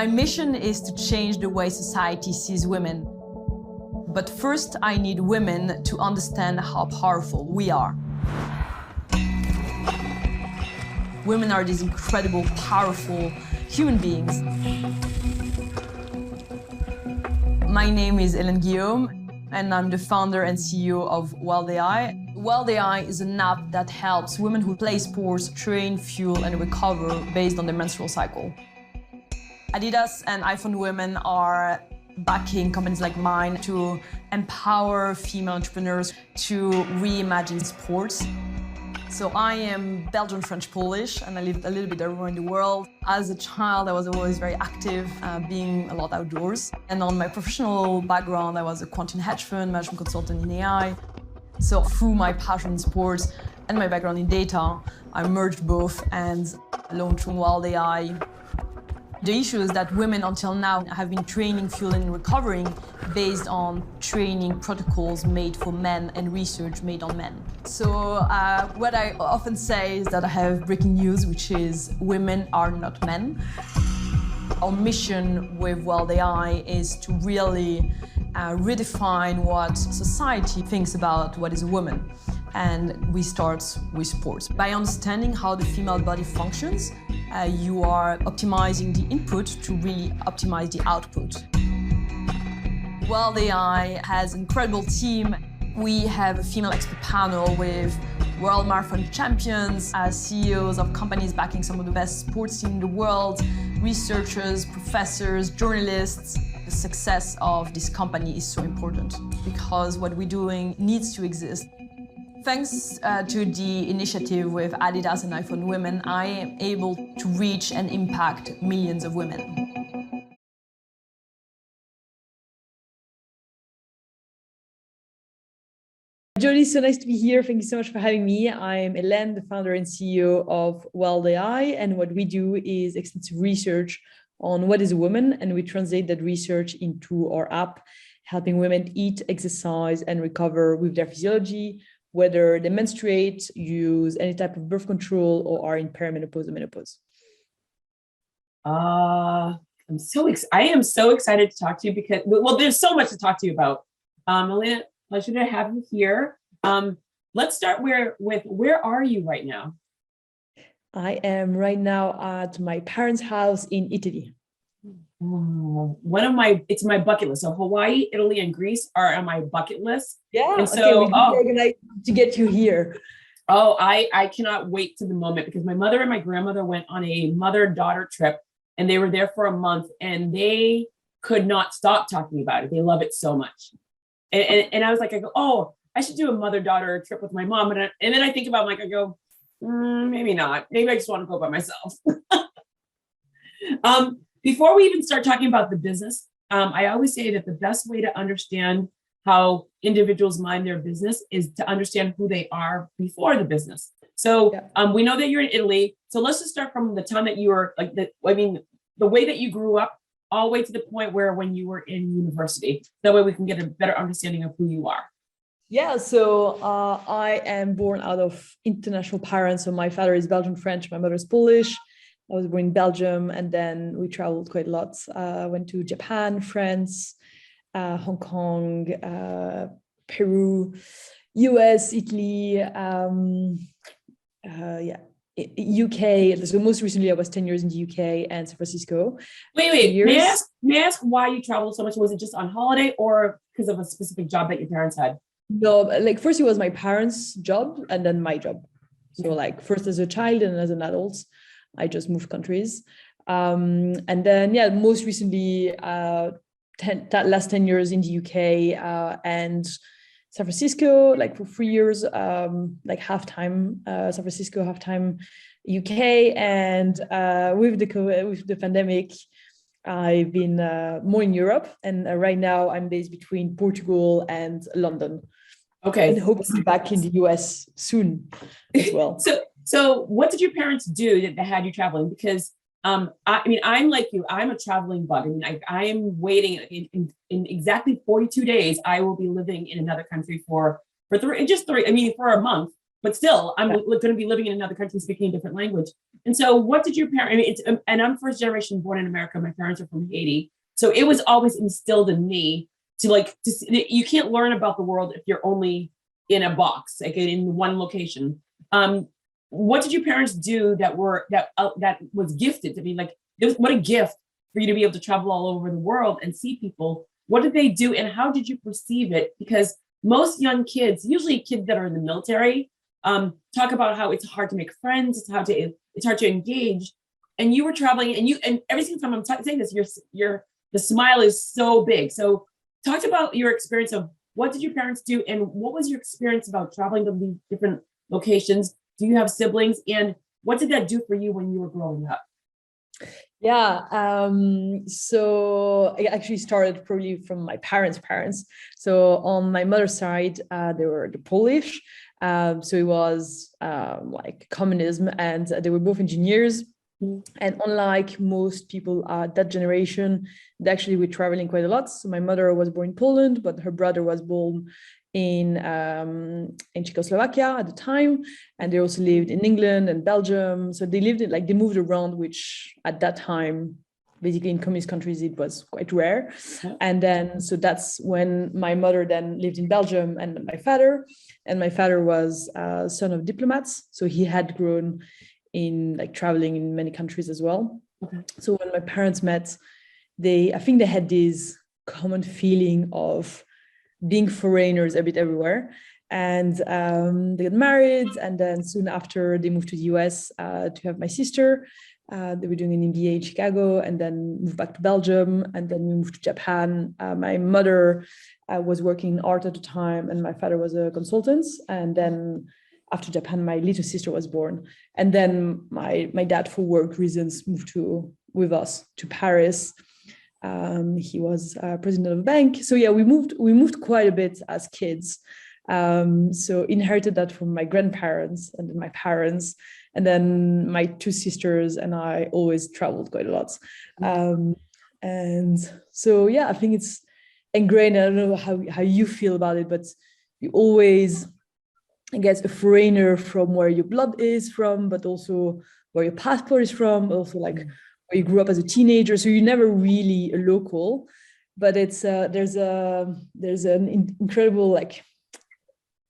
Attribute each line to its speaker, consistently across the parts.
Speaker 1: My mission is to change the way society sees women. But first, I need women to understand how powerful we are. Women are these incredible, powerful human beings. My name is Hélène Guillaume, and I'm the founder and CEO of Well.ai. Well.ai is an app that helps women who play sports train, fuel, and recover based on their menstrual cycle. Adidas and iPhone Women are backing companies like mine to empower female entrepreneurs to reimagine sports. So I am Belgian, French, Polish, and I lived a little bit everywhere in the world. As a child, I was always very active, being a lot outdoors. And on my professional background, I was a quant in hedge fund, management consultant in AI. So through my passion in sports and my background in data, I merged both and launched Well.ai. The issue is that women until now have been training, fueling, and recovering based on training protocols made for men and research made on men. So what I often say is that I have breaking news, which is women are not men. Our mission with Well.ai is to really redefine what society thinks about what is a woman. And we start with sports. By understanding how the female body functions, you are optimizing the input to really optimize the output. Well.ai has an incredible team. We have a female expert panel with world marathon champions, CEOs of companies backing some of the best sports teams in the world, researchers, professors, journalists. The success of this company is so important because what we're doing needs to exist. Thanks to the initiative with Adidas and iPhone Women, I am able to reach and impact millions of women.
Speaker 2: Jodi, so nice to be here. Thank you so much for having me. I'm Hélène, the founder and CEO of Well.ai, and what we do is extensive research on what is a woman, and we translate that research into our app, helping women eat, exercise, and recover with their physiology, whether they menstruate, use any type of birth control, or are in perimenopause or menopause.
Speaker 3: I am so excited to talk to you because, well, there's so much to talk to you about. Elena, pleasure to have you here. Let's start with where are you right now?
Speaker 2: I am right now at my parents' house in Italy.
Speaker 3: Oh, it's my bucket list. So Hawaii, Italy, and Greece are on my bucket list.
Speaker 2: Yeah,
Speaker 3: and so
Speaker 2: we can organize to get you here.
Speaker 3: Oh, I cannot wait to the moment because my mother and my grandmother went on a mother-daughter trip and they were there for a month and they could not stop talking about it. They love it so much. And I was like, oh, I should do a mother-daughter trip with my mom. And then I think about I go, maybe not. Maybe I just want to go by myself. Before we even start talking about the business, I always say that the best way to understand how individuals mind their business is to understand who they are before the business. So we know that you're in Italy. So let's just start from the time that you were the way that you grew up all the way to the point where when you were in university. That way we can get a better understanding of who you are.
Speaker 2: Yeah, so I am born out of international parents. So my father is Belgian French, my mother is Polish. I was born in Belgium, and then we traveled quite a lot. Went to Japan, France, Hong Kong, Peru, US, Italy, UK. So most recently, I was 10 years in the UK and San Francisco.
Speaker 3: Wait. May I ask why you traveled so much? Was it just on holiday or because of a specific job that your parents had?
Speaker 2: No, first it was my parents' job and then my job. So first as a child and as an adult. I just moved countries. And then, most recently, last 10 years in the UK and San Francisco, for 3 years, half-time San Francisco, half-time UK. And with the pandemic, I've been more in Europe. And right now I'm based between Portugal and London.
Speaker 3: Okay.
Speaker 2: And hope to be back in the US soon as well.
Speaker 3: So what did your parents do that had you traveling? Because I'm like you, I'm a traveling bug. I am waiting in exactly 42 days. I will be living in another country for a month. but still, I'm going to be living in another country speaking a different language. And so what did your parents, I mean, and I'm first generation born in America. My parents are from Haiti. So it was always instilled in me you can't learn about the world if you're only in a box, like in one location. What did your parents do that was gifted? I mean, like, what a gift for you to be able to travel all over the world and see people. What did they do, and how did you perceive it? Because most young kids, usually kids that are in the military, talk about how it's hard to make friends, it's hard to engage. And you were traveling, and every single time I'm saying this, the smile is so big. So talk about your experience of what did your parents do, and what was your experience about traveling to these different locations? Do you have siblings, and what did that do for you when you were growing up?
Speaker 2: Yeah, so I actually started probably from my parents' parents. So on my mother's side, they were the Polish. So it was like communism, and they were both engineers. And unlike most people that generation, they actually were traveling quite a lot. So my mother was born in Poland, but her brother was born in Czechoslovakia at the time, and they also lived in England and Belgium. So they moved around, which at that time, basically in communist countries, it was quite rare. And then so that's when my mother then lived in Belgium, and my father was a son of diplomats, so he had grown in traveling in many countries as well. Okay. So when my parents met, I think they had this common feeling of being foreigners a bit everywhere. And they got married, and then soon after they moved to the US to have my sister. They were doing an MBA in Chicago, and then moved back to Belgium, and then we moved to Japan. My mother was working in art at the time, and my father was a consultant. And then after Japan, my little sister was born. And then my dad, for work reasons, moved with us to Paris. He was president of a bank. So yeah, we moved quite a bit as kids. So inherited that from my grandparents and then my parents. And then my two sisters and I always traveled quite a lot. And so, yeah, I think it's ingrained. I don't know how you feel about it, but you always, I guess, a foreigner from where your blood is from, but also where your passport is from, also like where you grew up as a teenager. So you're never really a local, but it's there's an incredible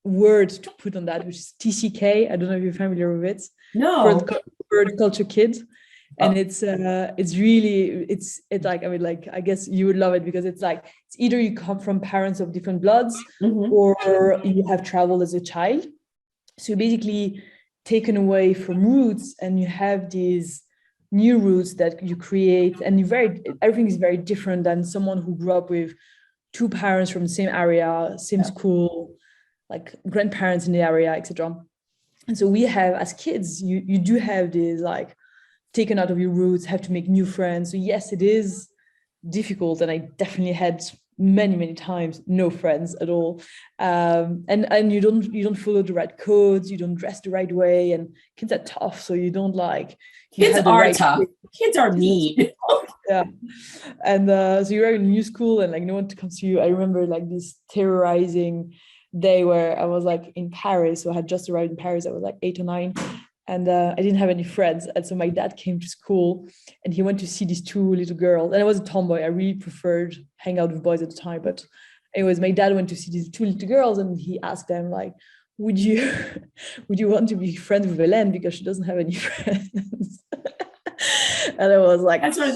Speaker 2: word to put on that, which is TCK. I don't know if you're familiar with it.
Speaker 3: No.
Speaker 2: Third culture kid. And it's really I guess you would love it, because it's either you come from parents of different bloods, or you have traveled as a child. So you're basically taken away from roots, and you have these new roots that you create, and everything is very different than someone who grew up with two parents from the same area, same school, like grandparents in the area, etc. And so we have, as kids, you do have this taken out of your roots, have to make new friends. So yes, it is difficult, and I definitely had many times no friends at all. And you don't follow the right codes, you don't dress the right way, and kids are tough, so you don't
Speaker 3: kids are tough. Kids are mean.
Speaker 2: Yeah. And so you're in a new school, and no one comes to you. I remember this terrorizing day where I was in Paris. So I had just arrived in Paris. I was 8 or 9. And I didn't have any friends. And so my dad came to school, and he went to see these two little girls. And I was a tomboy. I really preferred hang out with boys at the time. But anyways, my dad went to see these two little girls, and he asked them would you want to be friends with Hélène, because she doesn't have any friends? And I was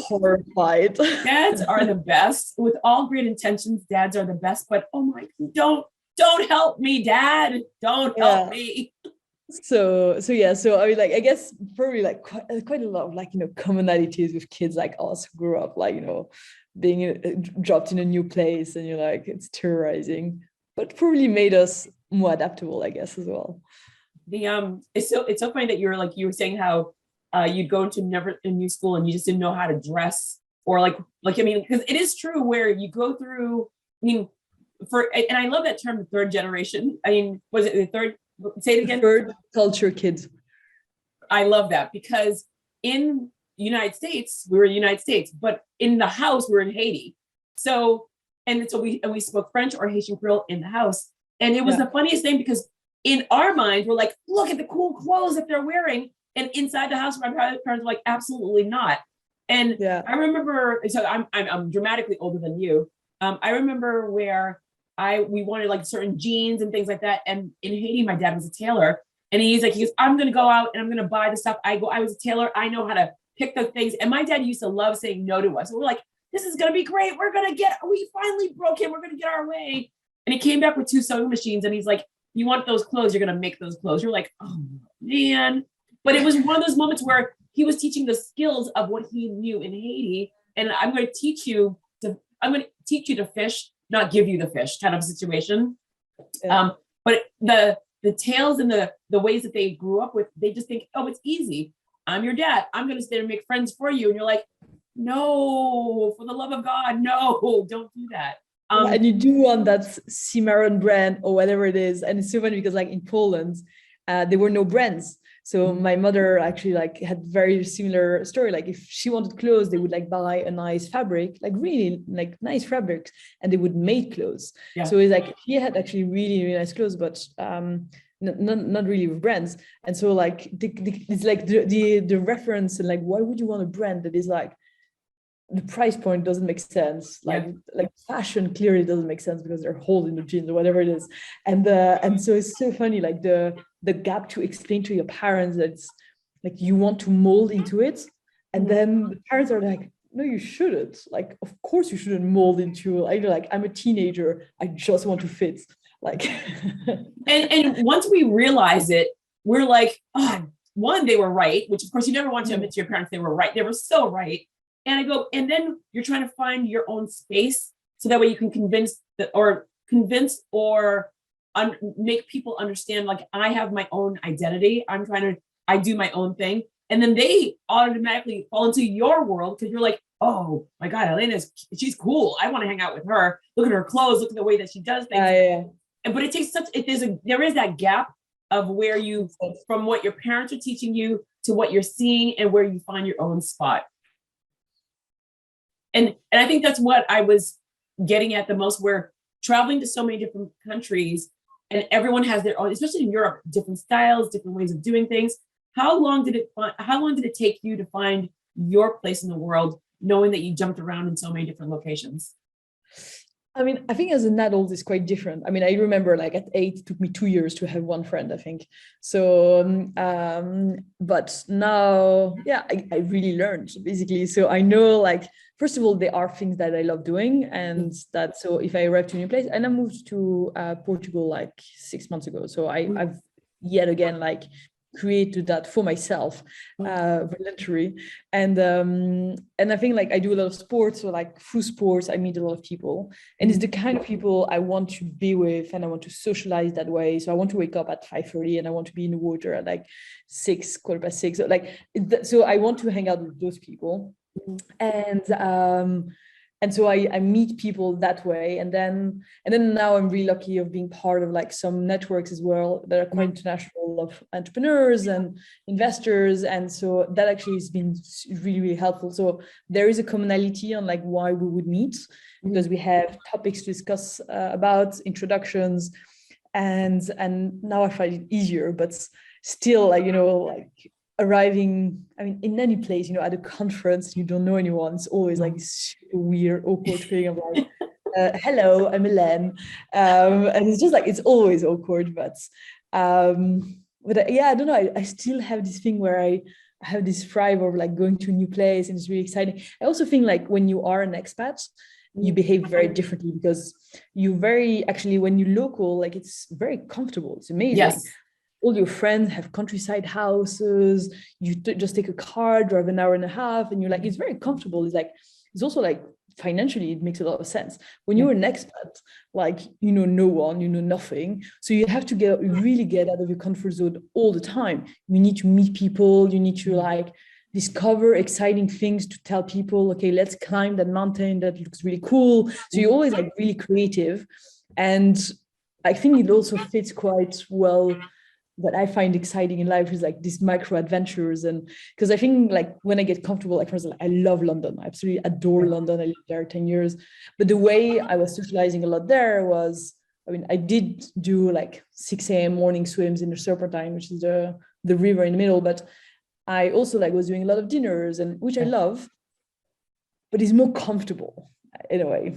Speaker 2: horrified.
Speaker 3: Dads are the best. With all great intentions, dads are the best. But oh my, don't help me, Dad. Don't help me.
Speaker 2: So I mean, I guess probably quite a lot of commonalities with kids like us who grew up being dropped in a new place, and you're it's terrorizing, but probably made us more adaptable, I guess, as well.
Speaker 3: It's so funny that you were saying how you'd go into a new school and you just didn't know how to dress, or I mean, because it is true where you go through. I mean, and I love that term, the third generation. I mean, was it the third? Say it again.
Speaker 2: Third culture kids.
Speaker 3: I love that, because in the United States, we were in the United States, but in the house, we were in Haiti. So we spoke French or Haitian Creole in the house. And it was the funniest thing, because in our minds, we're like, look at the cool clothes that they're wearing. And inside the house, my parents were like, absolutely not. And I remember, so I'm dramatically older than you. I remember where we wanted like certain jeans and things like that. And in Haiti, my dad was a tailor. And he goes, I'm going to go out and I'm going to buy the stuff. I was a tailor. I know how to pick those things. And my dad used to love saying no to us. We're like, this is going to be great. We finally broke him. We're going to get our way. And he came back with 2 sewing machines. And he's like, you want those clothes? You're going to make those clothes. You're like, oh man. But it was one of those moments where he was teaching the skills of what he knew in Haiti. And I'm going to teach you to fish, not give you the fish kind of situation. Yeah. But the tales and the ways that they grew up with, they just think, oh, it's easy. I'm your dad. I'm going to stay and make friends for you. And you're like, no, for the love of God, no, don't do that.
Speaker 2: And you do want that Cimarron brand or whatever it is. And it's so funny because like in Poland, there were no brands. So my mother actually like had very similar story. Like if she wanted clothes, they would like buy a nice fabric, like really like nice fabrics, and they would make clothes. Yeah. So it's like she had actually really, really nice clothes, but not really with brands. And so like it's like the reference and like, why would you want a brand that is like the price point doesn't make sense, like fashion clearly doesn't make sense because they're holding the jeans or whatever it is, and so it's so funny, like the gap to explain to your parents that it's like you want to mold into it, and then the parents are like, no, you shouldn't, like of course you shouldn't mold into, like I'm a teenager, I just want to fit, like
Speaker 3: and once we realize it, we're like, oh, one, they were right, which of course you never want to admit to your parents they were right, they were so right. And I go, and then you're trying to find your own space so that way you can convince or make people understand, like, I have my own identity. I do my own thing. And then they automatically fall into your world because you're like, oh my God, she's cool. I want to hang out with her. Look at her clothes. Look at the way that she does things. But it takes there is that gap of where you, from what your parents are teaching you to what you're seeing and where you find your own spot. And I think that's what I was getting at the most, where traveling to so many different countries and everyone has their own, especially in Europe, different styles, different ways of doing things. How long did it take you to find your place in the world, knowing that you jumped around in so many different locations?
Speaker 2: I mean, I think as an adult, it's quite different. I mean, I remember like at 8, it took me 2 years to have one friend, I think. So, but now, yeah, I really learned basically. So I know, like, first of all, there are things that I love doing. And so if I arrive to a new place, and I moved to Portugal like 6 months ago. So I've yet again, like, created that for myself voluntarily, and I think like I do a lot of sports, so like through sports I meet a lot of people, and it's the kind of people I want to be with, and I want to socialize that way. So I want to wake up at 5:30 and I want to be in the water at like 6:15. So like so I want to hang out with those people, and so I meet people that way, and then now I'm really lucky of being part of like some networks as well that are quite international, of entrepreneurs and investors, and so that actually has been really, really helpful. So there is a commonality on like why we would meet, because we have topics to discuss about, introductions, and now I find it easier, but still, like, you know, like arriving, I mean, in any place, you know, at a conference, you don't know anyone. It's always like this weird, awkward feeling of like, hello, I'm Hélène. And it's just like, it's always awkward, but yeah, I don't know. I still have this thing where I have this thrive of like going to a new place, and it's really exciting. I also think like when you are an expat, you behave very differently, because when you're local, like it's very comfortable. It's amazing. Yes. All your friends have countryside houses. You just take a car, drive an hour and a half, and you're like, it's very comfortable. It's also like financially, it makes a lot of sense. When you're an expat, like, you know, no one, you know, nothing. So you have to really get out of your comfort zone all the time. You need to meet people. You need to like discover exciting things to tell people, okay, let's climb that mountain. That looks really cool. So you're always like really creative. And I think it also fits quite well. What I find exciting in life is like these micro adventures, and because I think like when I get comfortable, like for example, I love London. I absolutely adore London. I lived there 10 years, but the way I was socializing a lot there was I mean, I did do like 6 a.m. morning swims in the Serpentine, which is the river in the middle, but I also like was doing a lot of dinners, and which I love, but it's more comfortable in a way.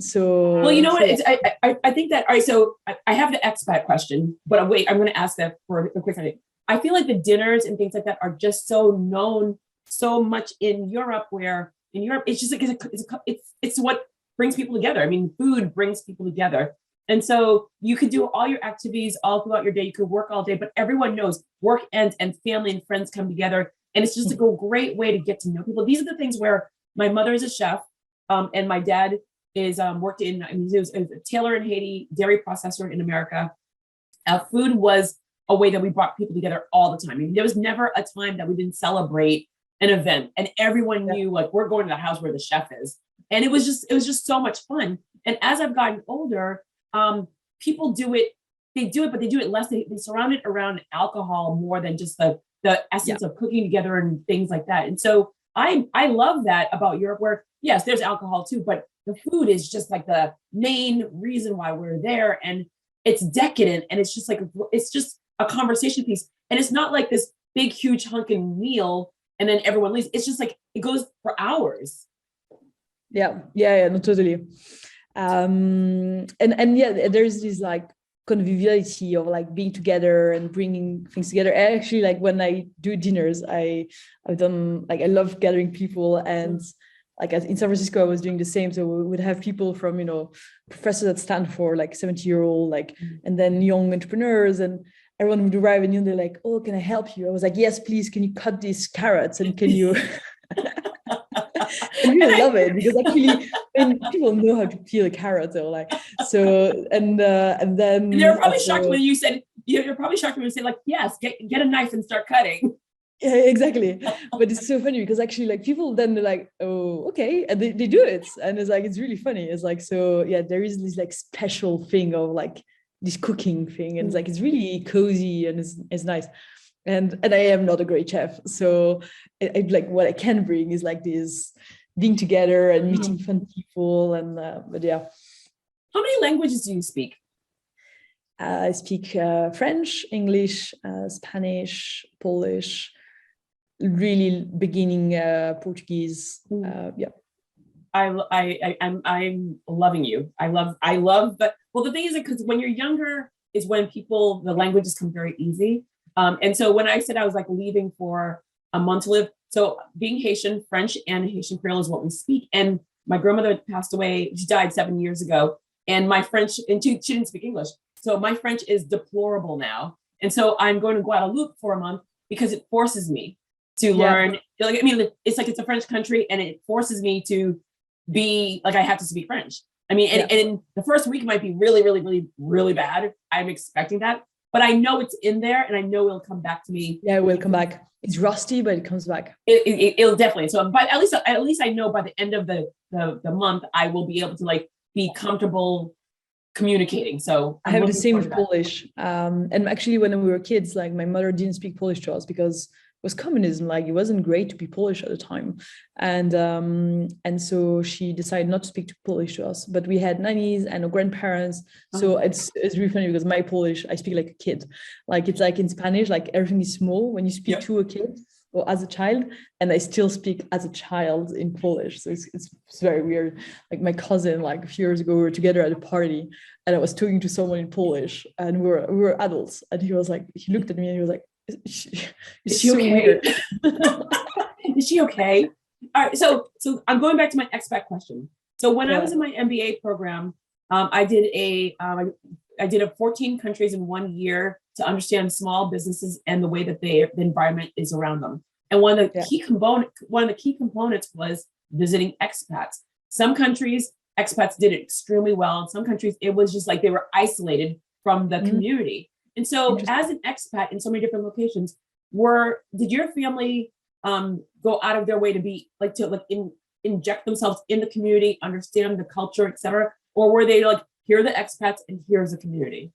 Speaker 2: So
Speaker 3: well, you know what?
Speaker 2: yeah.
Speaker 3: I think that, all right, so I have the expat question, but wait, I'm going to ask that for a quick second. I feel like the dinners and things like that are just so known so much in Europe, where in Europe, it's just like, it's what brings people together. I mean, food brings people together. And so you could do all your activities all throughout your day. You could work all day, but everyone knows work ends and family and friends come together. And it's just a great way to get to know people. These are the things where my mother is a chef, and my dad is worked in, I mean, he was a tailor in Haiti, dairy processor in America. Food was a way that we brought people together all the time. I mean, there was never a time that we didn't celebrate an event, and everyone knew, like, we're going to the house where the chef is. And it was just so much fun. And as I've gotten older, people do it, but they do it less. They surround it around alcohol more than just the essence of cooking together and things like that. And so I love that about Europe, where yes, there's alcohol too, but the food is just like the main reason why we're there. And it's decadent, and it's just a conversation piece. And it's not like this big, huge hunkin' meal and then everyone leaves. It's just like, it goes for hours.
Speaker 2: Yeah, no, totally. And yeah, there's this like conviviality of like being together and bringing things together. I actually, like, when I do dinners, I've done, like, I love gathering people, and like in San Francisco, I was doing the same. So we would have people from, professors at Stanford, like 70-year-old, like, and then young entrepreneurs, and everyone would arrive, and they're like, "Oh, can I help you?" I was like, "Yes, please. Can you cut these carrots? And can you?" I really love it, because actually, when people know how to peel a carrot, they're like, so, and then
Speaker 3: they're probably shocked when you said, you're probably shocked when you say, like, yes, get a knife and start cutting.
Speaker 2: Yeah, exactly. But it's so funny, because actually, like, people then they're like, "Oh, okay," and they do it, and it's like, it's really funny. It's like, so yeah, there is this like special thing of like this cooking thing, and it's like, it's really cozy, and it's nice. And I am not a great chef, so I like, what I can bring is like this being together and meeting fun people, and but yeah.
Speaker 3: How many languages do you speak?
Speaker 2: I speak French, English, Spanish, Polish, really beginning Portuguese. Yeah.
Speaker 3: I'm loving you. I love, but well, the thing is, because when you're younger is when the languages come very easy. And so when I said I was like leaving for a month to live, so being Haitian, French and Haitian Creole is what we speak. And my grandmother passed away. She died 7 years ago. And my French, and she didn't speak English. So my French is deplorable now. And so I'm going to Guadeloupe for a month, because it forces me to learn. Like, I mean, it's like, it's a French country, and it forces me to be like, I have to speak French. I mean, and the first week might be really, really, really, really bad. I'm expecting that. But I know it's in there, and I know it'll come back to me.
Speaker 2: Yeah, it will come back. It's rusty, but it comes back.
Speaker 3: It'll definitely. So, but at least I know by the end of the month, I will be able to like be comfortable communicating. So
Speaker 2: I have the same with Polish. And actually, when we were kids, like, my mother didn't speak Polish to us, because it was communism. Like, it wasn't great to be Polish at the time, and so she decided not to speak Polish to us. But we had nannies and grandparents, so it's really funny, because my Polish, I speak like a kid. Like, it's like in Spanish, like everything is small when you speak to a kid or as a child, and I still speak as a child in Polish. So it's very weird. Like, my cousin, like a few years ago, we were together at a party, and I was talking to someone in Polish, and we were adults, and he looked at me, and he was like, "Is she
Speaker 3: okay?
Speaker 2: Weird."
Speaker 3: Is she okay? All right. So I'm going back to my expat question. So when I was in my MBA program, I did 14 countries in 1 year to understand small businesses and the way that the environment is around them. And one of the key components was visiting expats. Some countries, expats did it extremely well. In some countries, it was just like they were isolated from the community. And so as an expat in so many different locations, did your family go out of their way to be like, inject themselves in the community, understand the culture, et cetera? Or were they like, here are the expats and here's the community?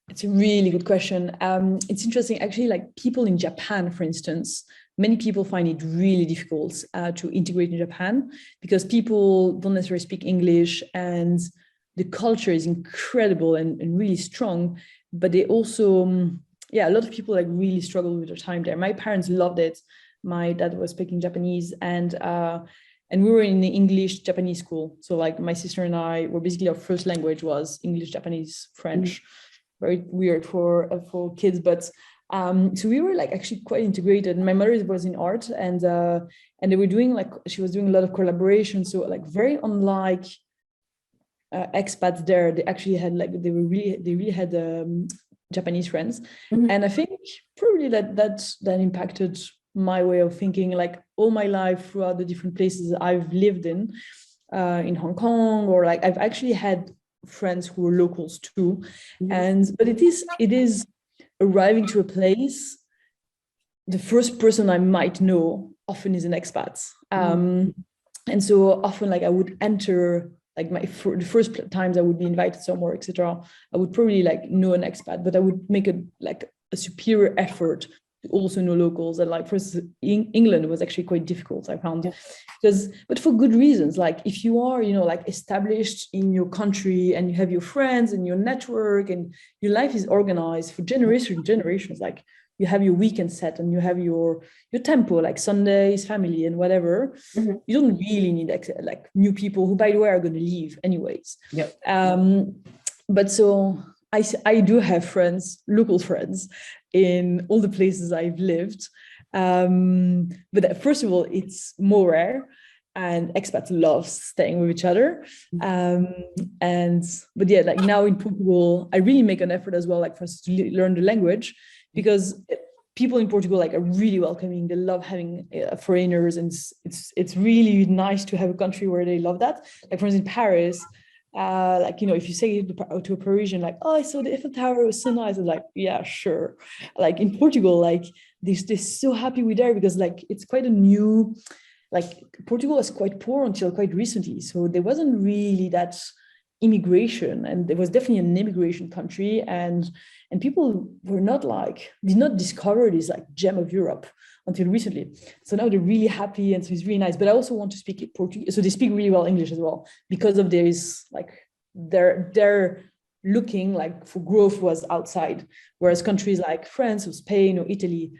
Speaker 2: It's a really good question. It's interesting, actually, like, people in Japan, for instance, many people find it really difficult to integrate in Japan, because people don't necessarily speak English, and the culture is incredible and really strong, but they also, a lot of people like really struggle with their time there. My parents loved it. My dad was speaking Japanese, and we were in the English Japanese school. So like my sister and I were basically, our first language was English, Japanese, French. Very weird for kids, but so we were like actually quite integrated. My mother was in art, and they were doing she was doing a lot of collaboration. So like very unlike expats there, they actually had they really had Japanese friends, and I think probably that impacted my way of thinking. Like all my life throughout the different places I've lived in Hong Kong, or like I've actually had friends who were locals too, but it is arriving to a place, the first person I might know often is an expat, and so often like I would enter like the first times I would be invited somewhere, etc. I would probably like know an expat, but I would make a superior effort to also know locals. And like for instance, England was actually quite difficult, I found, but for good reasons. Like if you are, like established in your country and you have your friends and your network and your life is organized for generations, like you have your weekend set and you have your tempo, like Sundays, family and whatever. You don't really need like new people who, by the way, are going to leave anyways. But so I do have friends, local friends, in all the places I've lived. But first of all, it's more rare, and expats love staying with each other. But yeah, like now in Portugal, I really make an effort as well, like for us to learn the language, because people in Portugal like are really welcoming. They love having foreigners, and it's really nice to have a country where they love that. Like for instance, in Paris, if you say to a Parisian, like, oh, I saw the Eiffel Tower, it was so nice, and like, yeah, sure. Like in Portugal, like they're so happy we're there, because like it's quite a new, like Portugal was quite poor until quite recently, so there wasn't really that immigration, and it was definitely an immigration country, and people were did not discover this like gem of Europe until recently. So now they're really happy, and so it's really nice. But I also want to speak Portuguese, so they speak really well English as well, because of this, like they're looking like for growth was outside, whereas countries like France or Spain or Italy,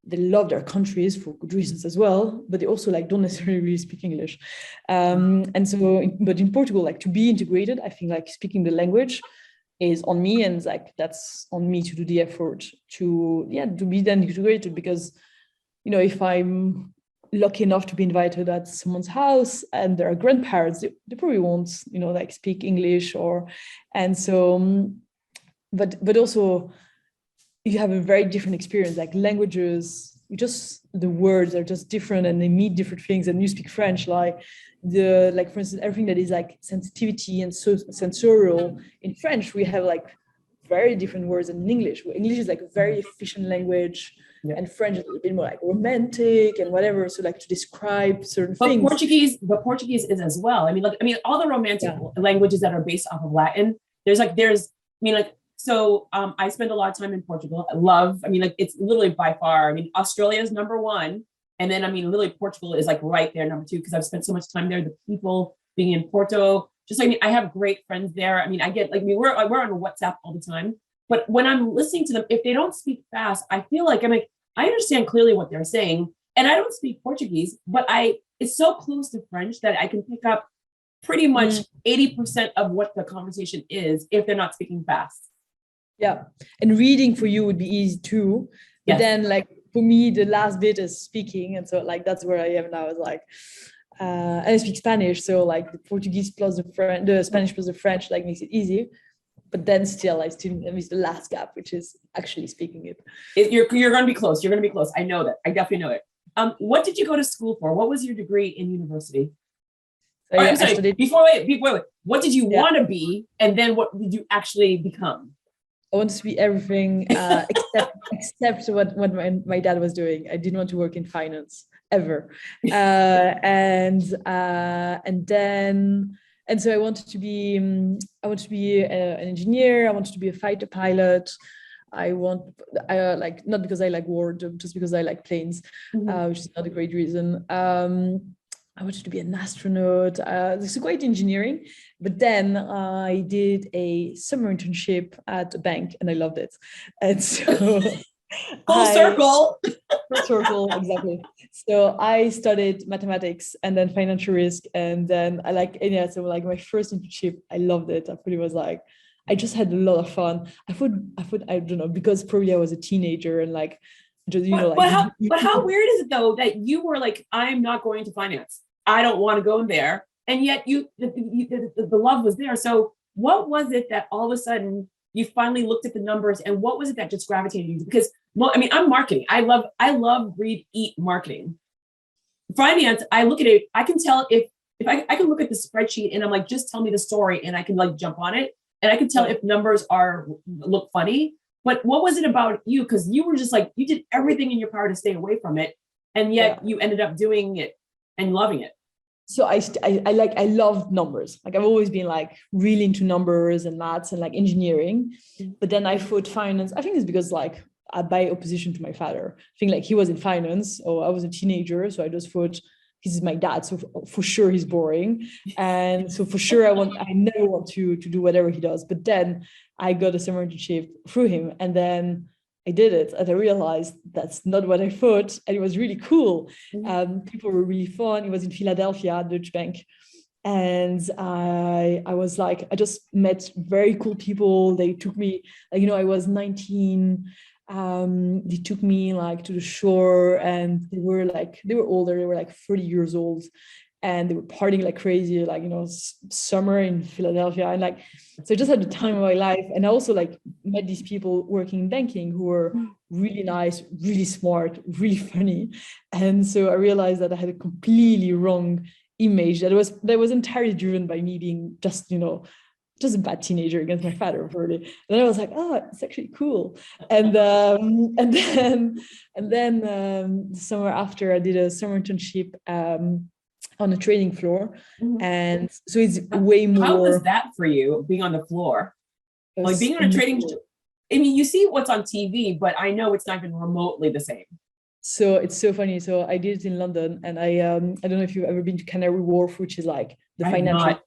Speaker 2: they love their countries for good reasons as well, but they also like don't necessarily really speak English. And so, but in Portugal, like to be integrated, I think like speaking the language is on me, and like that's on me to do the effort to be then integrated, because if I'm lucky enough to be invited at someone's house and there are grandparents, they probably won't like speak English, and so but also you have a very different experience. Like languages, the words are just different, and they mean different things. And you speak French, like for instance, everything that is like sensitivity and so sensorial, in French we have like very different words than in English. English is like a very efficient language, and French is a bit more like romantic and whatever. So like to describe certain things.
Speaker 3: Portuguese is as well. I mean, all the romantic languages that are based off of Latin. So I spend a lot of time in Portugal. It's literally by far, Australia is number one. And then, literally Portugal is like right there, number two, because I've spent so much time there. The people being in Porto, I have great friends there. I get we're on WhatsApp all the time. But when I'm listening to them, if they don't speak fast, I feel like I understand clearly what they're saying. And I don't speak Portuguese, but it's so close to French that I can pick up pretty much 80% of what the conversation is if they're not speaking fast.
Speaker 2: Yeah, and reading for you would be easy too. But then, like for me, the last bit is speaking, and so like that's where I am now. Is like, and I speak Spanish, so like the Portuguese plus the Spanish plus the French like makes it easy. But then still, I miss the last gap, which is actually speaking it.
Speaker 3: You're going to be close. You're going to be close. I know that. I definitely know it. What did you go to school for? What was your degree in university? I'm sorry. Before wait. What did you want to be, and then what did you actually become?
Speaker 2: I wanted to be everything except what my dad was doing. I didn't want to work in finance ever, and so I wanted to be an engineer. I wanted to be a fighter pilot. Not because I like war, just because I like planes, which is not a great reason. I wanted to be an astronaut. This is quite engineering. But then I did a summer internship at a bank and I loved it. And so
Speaker 3: Full circle.
Speaker 2: Full circle, exactly. So I studied mathematics and then financial risk. And then so like my first internship, I loved it. I thought it was like, I just had a lot of fun. I thought, I don't know, because probably I was a teenager and like, just,
Speaker 3: but how weird is it though that you were like, I'm not going to finance. I don't want to go in there. And yet the love was there. So what was it that all of a sudden you finally looked at the numbers and what was it that just gravitated you? Because, well, I mean, I'm marketing. I love read, eat marketing. Finance, I look at it, I can tell if I can look at the spreadsheet and I'm like, just tell me the story and I can like jump on it. And I can tell if numbers look funny. But what was it about you? Because you were just like, you did everything in your power to stay away from it. And yet you ended up doing it and loving it.
Speaker 2: So I loved numbers. Like I've always been like really into numbers and maths and like engineering. But then I thought finance, I think it's because like by opposition to my father. I think like he was in finance or I was a teenager. So I just thought he's my dad. So for sure he's boring. And so for sure I never want to do whatever he does. But then I got a summer internship through him. And then I did it and I realized that's not what I thought. And it was really cool. People were really fun. It was in Philadelphia, Deutsche Bank. And I was like, I just met very cool people. They took me, like, I was 19. They took me like to the shore and they were older. They were like 30 years old. And they were partying like crazy, like, summer in Philadelphia. And like, so I just had the time of my life. And I also like met these people working in banking who were really nice, really smart, really funny. And so I realized that I had a completely wrong image that was entirely driven by me being just a bad teenager against my father, really. And then I was like, oh, it's actually cool. And then the summer after, I did a summer internship on the trading floor. And so it's way more.
Speaker 3: How was that for you, being on the floor? Like being on a trading, I mean, you see what's on TV, but I know it's not even remotely the same.
Speaker 2: So it's so funny. So I did it in London and I don't know if you've ever been to Canary Wharf, which is like the financial.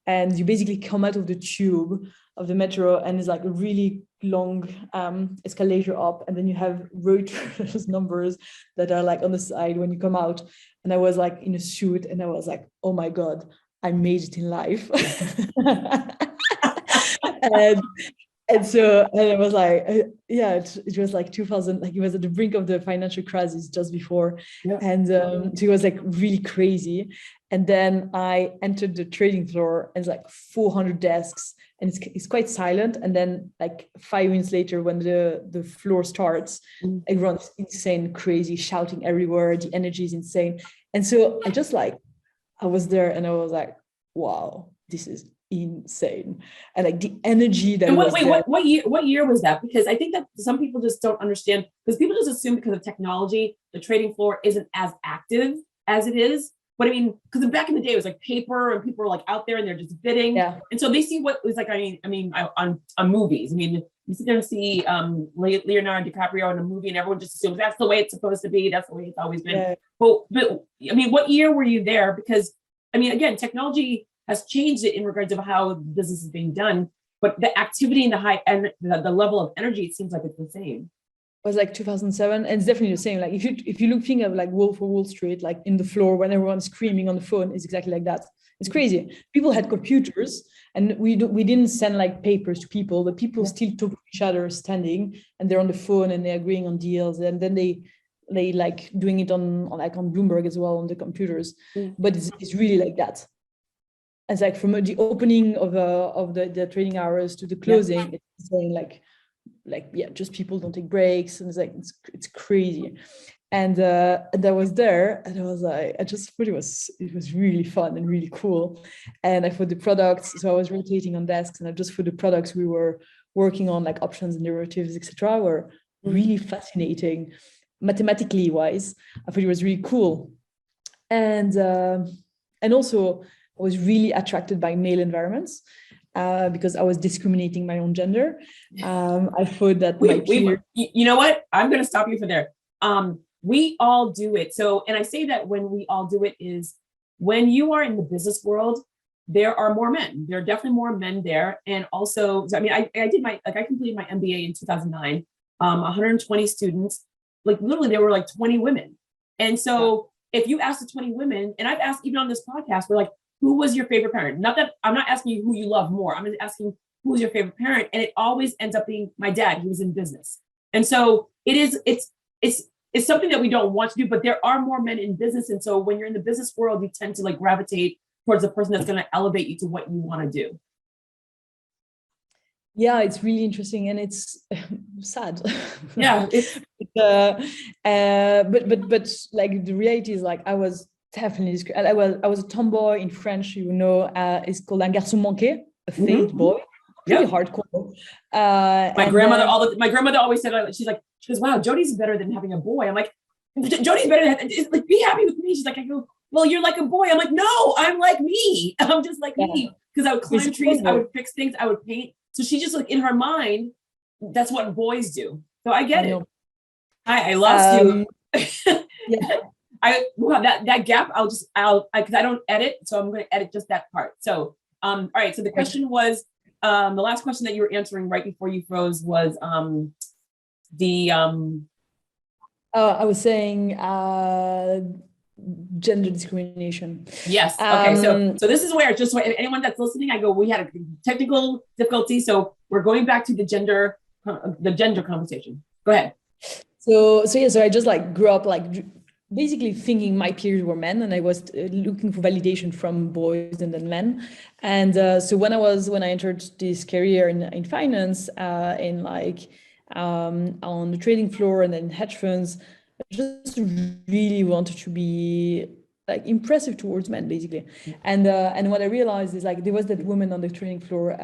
Speaker 2: And you basically come out of the tube of the metro and it's like a really long escalator up. And then you have Reuters numbers that are like on the side when you come out. And I was like in a suit and I was like, oh my God, I made it in life. and I was like, it was like 2000, like it was at the brink of the financial crisis just before. And so it was like really crazy. And then I entered the trading floor and it's like 400 desks and it's quite silent. And then like 5 minutes later, when the floor starts, everyone's insane, crazy, shouting everywhere. The energy is insane. And so I was there and I was like, wow, this is insane. And like the energy that
Speaker 3: what year was that? Because I think that some people just don't understand, because people just assume because of technology, the trading floor isn't as active as it is. But I mean, because back in the day, it was like paper and people were like out there and they're just bidding. Yeah. And so they see what it was like, I mean, on movies. I mean, you sit there and see Leonardo DiCaprio in a movie and everyone just assumes that's the way it's supposed to be. That's the way it's always been. Yeah. But I mean, what year were you there? Because I mean, again, technology has changed it in regards of how business is being done. But the activity and the level of energy, it seems like it's the same.
Speaker 2: Was like 2007 and it's definitely the same. Like if you look think of like Wolf of Wall Street, like in the floor when everyone's screaming on the phone, is exactly like that. It's crazy. People had computers and we didn't send like papers to people, but people still talk to each other standing and they're on the phone and they're agreeing on deals and then they like doing it on Bloomberg as well on the computers. But it's really like that. It's like from the opening of the trading hours to the closing, it's saying like just people don't take breaks and it's like it's crazy. And I was there and I was like, I just thought it was really fun and really cool. And I thought the products, so I was rotating on desks and I just thought the products we were working on, like options and derivatives, etc., were really fascinating mathematically wise. I thought it was really cool. And also I was really attracted by male environments. Because I was discriminating my own gender. I thought that
Speaker 3: you know what? I'm going to stop you for there. we all do it. So, and I say that when we all do it is when you are in the business world, there are more men. There are definitely more men there. And also, I mean, I completed my MBA in 2009, 120 students, like literally there were like 20 women. And so if you ask the 20 women, and I've asked even on this podcast, we're like, who was your favorite parent? Not that I'm not asking you who you love more. I'm just asking who was your favorite parent. And it always ends up being my dad, who was in business. And so it's something that we don't want to do, but there are more men in business. And so when you're in the business world, you tend to like gravitate towards the person that's going to elevate you to what you want to do.
Speaker 2: Yeah, it's really interesting, and it's sad.
Speaker 3: Yeah,
Speaker 2: but like the reality is like I was definitely I was a tomboy in French. It's called un garçon manqué, a failed boy. Pretty hardcore.
Speaker 3: My grandmother always said, she goes, wow, Jodi's better than having a boy. I'm like, Jodi's better than, like, be happy with me. She's like, I go, well, you're like a boy. I'm like, no, I'm like me. I'm just like me. Because I would climb trees, I would fix things, I would paint. So she just like in her mind, that's what boys do. So I get it. I lost you. That gap, because I don't edit, so I'm going to edit just that part. So, all right. So the question was, the last question that you were answering right before you froze was I
Speaker 2: was saying gender discrimination.
Speaker 3: Yes. Okay. So this is where, just so anyone that's listening, I go, we had a technical difficulty, so we're going back to the gender conversation. Go ahead. So
Speaker 2: I just like grew up like basically thinking my peers were men, and I was looking for validation from boys and then men. And so when I entered this career in finance, on the trading floor and then hedge funds, I just really wanted to be like impressive towards men, basically. And what I realized is like there was that woman on the trading floor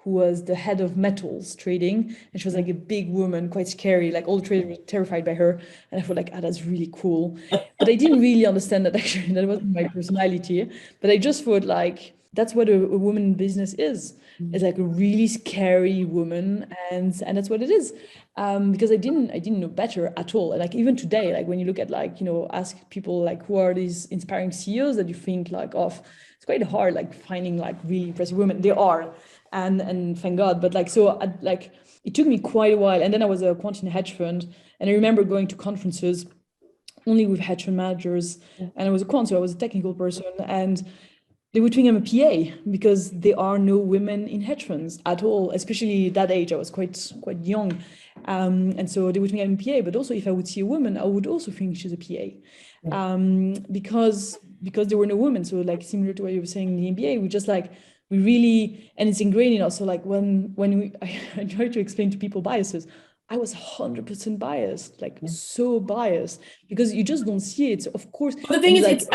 Speaker 2: who was the head of metals trading, and she was like a big woman, quite scary. Like all the traders were terrified by her, and I felt like, that's really cool. But I didn't really understand that actually that wasn't my personality. But I just thought like that's what a woman in business is. It's like a really scary woman, and that's what it is. Because I didn't know better at all. And like even today, like when you look at like, ask people like who are these inspiring CEOs that you think like of, it's quite hard like finding like really impressive women. They are, and thank God. But like so like it took me quite a while. And then I was a quant in a hedge fund, and I remember going to conferences only with hedge fund managers, and I was a quant, so I was a technical person, and they would think I'm a PA because there are no women in hedge funds at all, especially that age. I was quite young. And so they would think I'm a PA, but also if I would see a woman, I would also think she's a PA. Because there were no women. So like similar to what you were saying in the MBA, we really, and it's ingrained in us. So like I try to explain to people biases, I was 100% biased, like so biased, because you just don't see it. So of course,
Speaker 3: the thing is,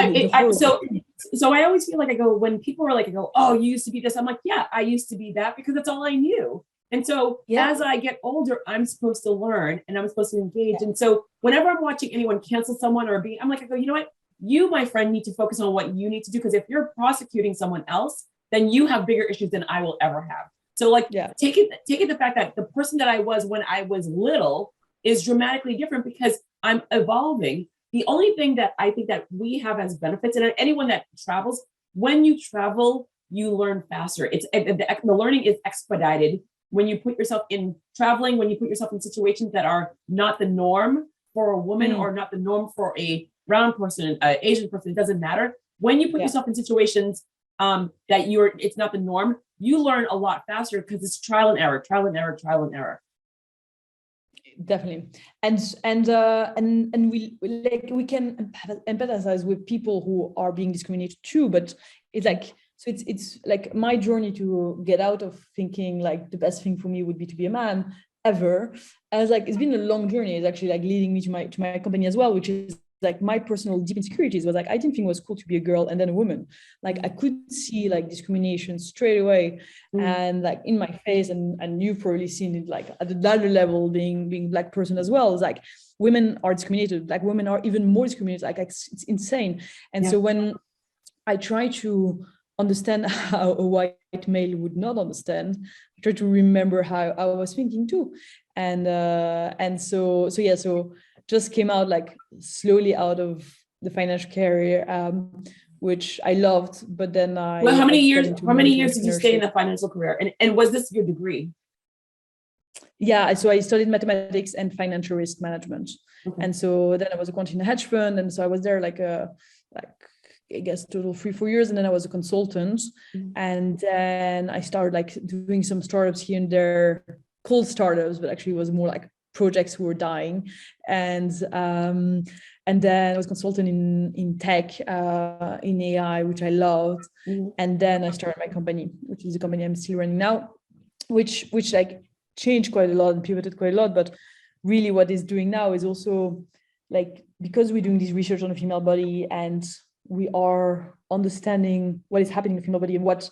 Speaker 3: so I always feel like when people are like, oh, you used to be this. I'm like, yeah, I used to be that because that's all I knew. And so as I get older, I'm supposed to learn and I'm supposed to engage. And so whenever I'm watching anyone cancel someone I'm like, you know what? You, my friend, need to focus on what you need to do. Because if you're prosecuting someone else, then you have bigger issues than I will ever have. So like, take it the fact that the person that I was when I was little is dramatically different because I'm evolving. The only thing that I think that we have as benefits, and anyone that travels, when you travel, you learn faster. The learning is expedited when you put yourself in traveling, when you put yourself in situations that are not the norm for a woman or not the norm for a brown person, Asian person, it doesn't matter. When you put yourself in situations that it's not the norm, you learn a lot faster because it's trial and error.
Speaker 2: Definitely. And we can empathize with people who are being discriminated too, but it's like, so it's like my journey to get out of thinking like the best thing for me would be to be a man ever. As like, it's been a long journey. It's actually like leading me to my company as well, which is like my personal deep insecurities was like, I didn't think it was cool to be a girl and then a woman. Like I could see like discrimination straight away and like in my face, and you've probably seen it like at another level being Black person as well. It's like women are discriminated, Black women are even more discriminated, like it's insane. And so when I try to understand how a white male would not understand, I try to remember how I was thinking too. And so just came out like slowly out of the financial career, which I loved. But then
Speaker 3: well, how many years did you stay in the financial career? And was this your degree?
Speaker 2: Yeah, so I studied mathematics and financial risk management.
Speaker 3: Okay.
Speaker 2: And so then I was a quant in a hedge fund. And so I was there like I guess total 3-4 years. And then I was a consultant. And then I started like doing some startups here and there, called startups, but actually it was more like projects who were dying. And then I was consultant in tech, in AI, which I loved. And then I started my company, which is a company I'm still running now, which like changed quite a lot and pivoted quite a lot. But really what it's doing now is also like, because we're doing this research on the female body and we are understanding what is happening in the female body and what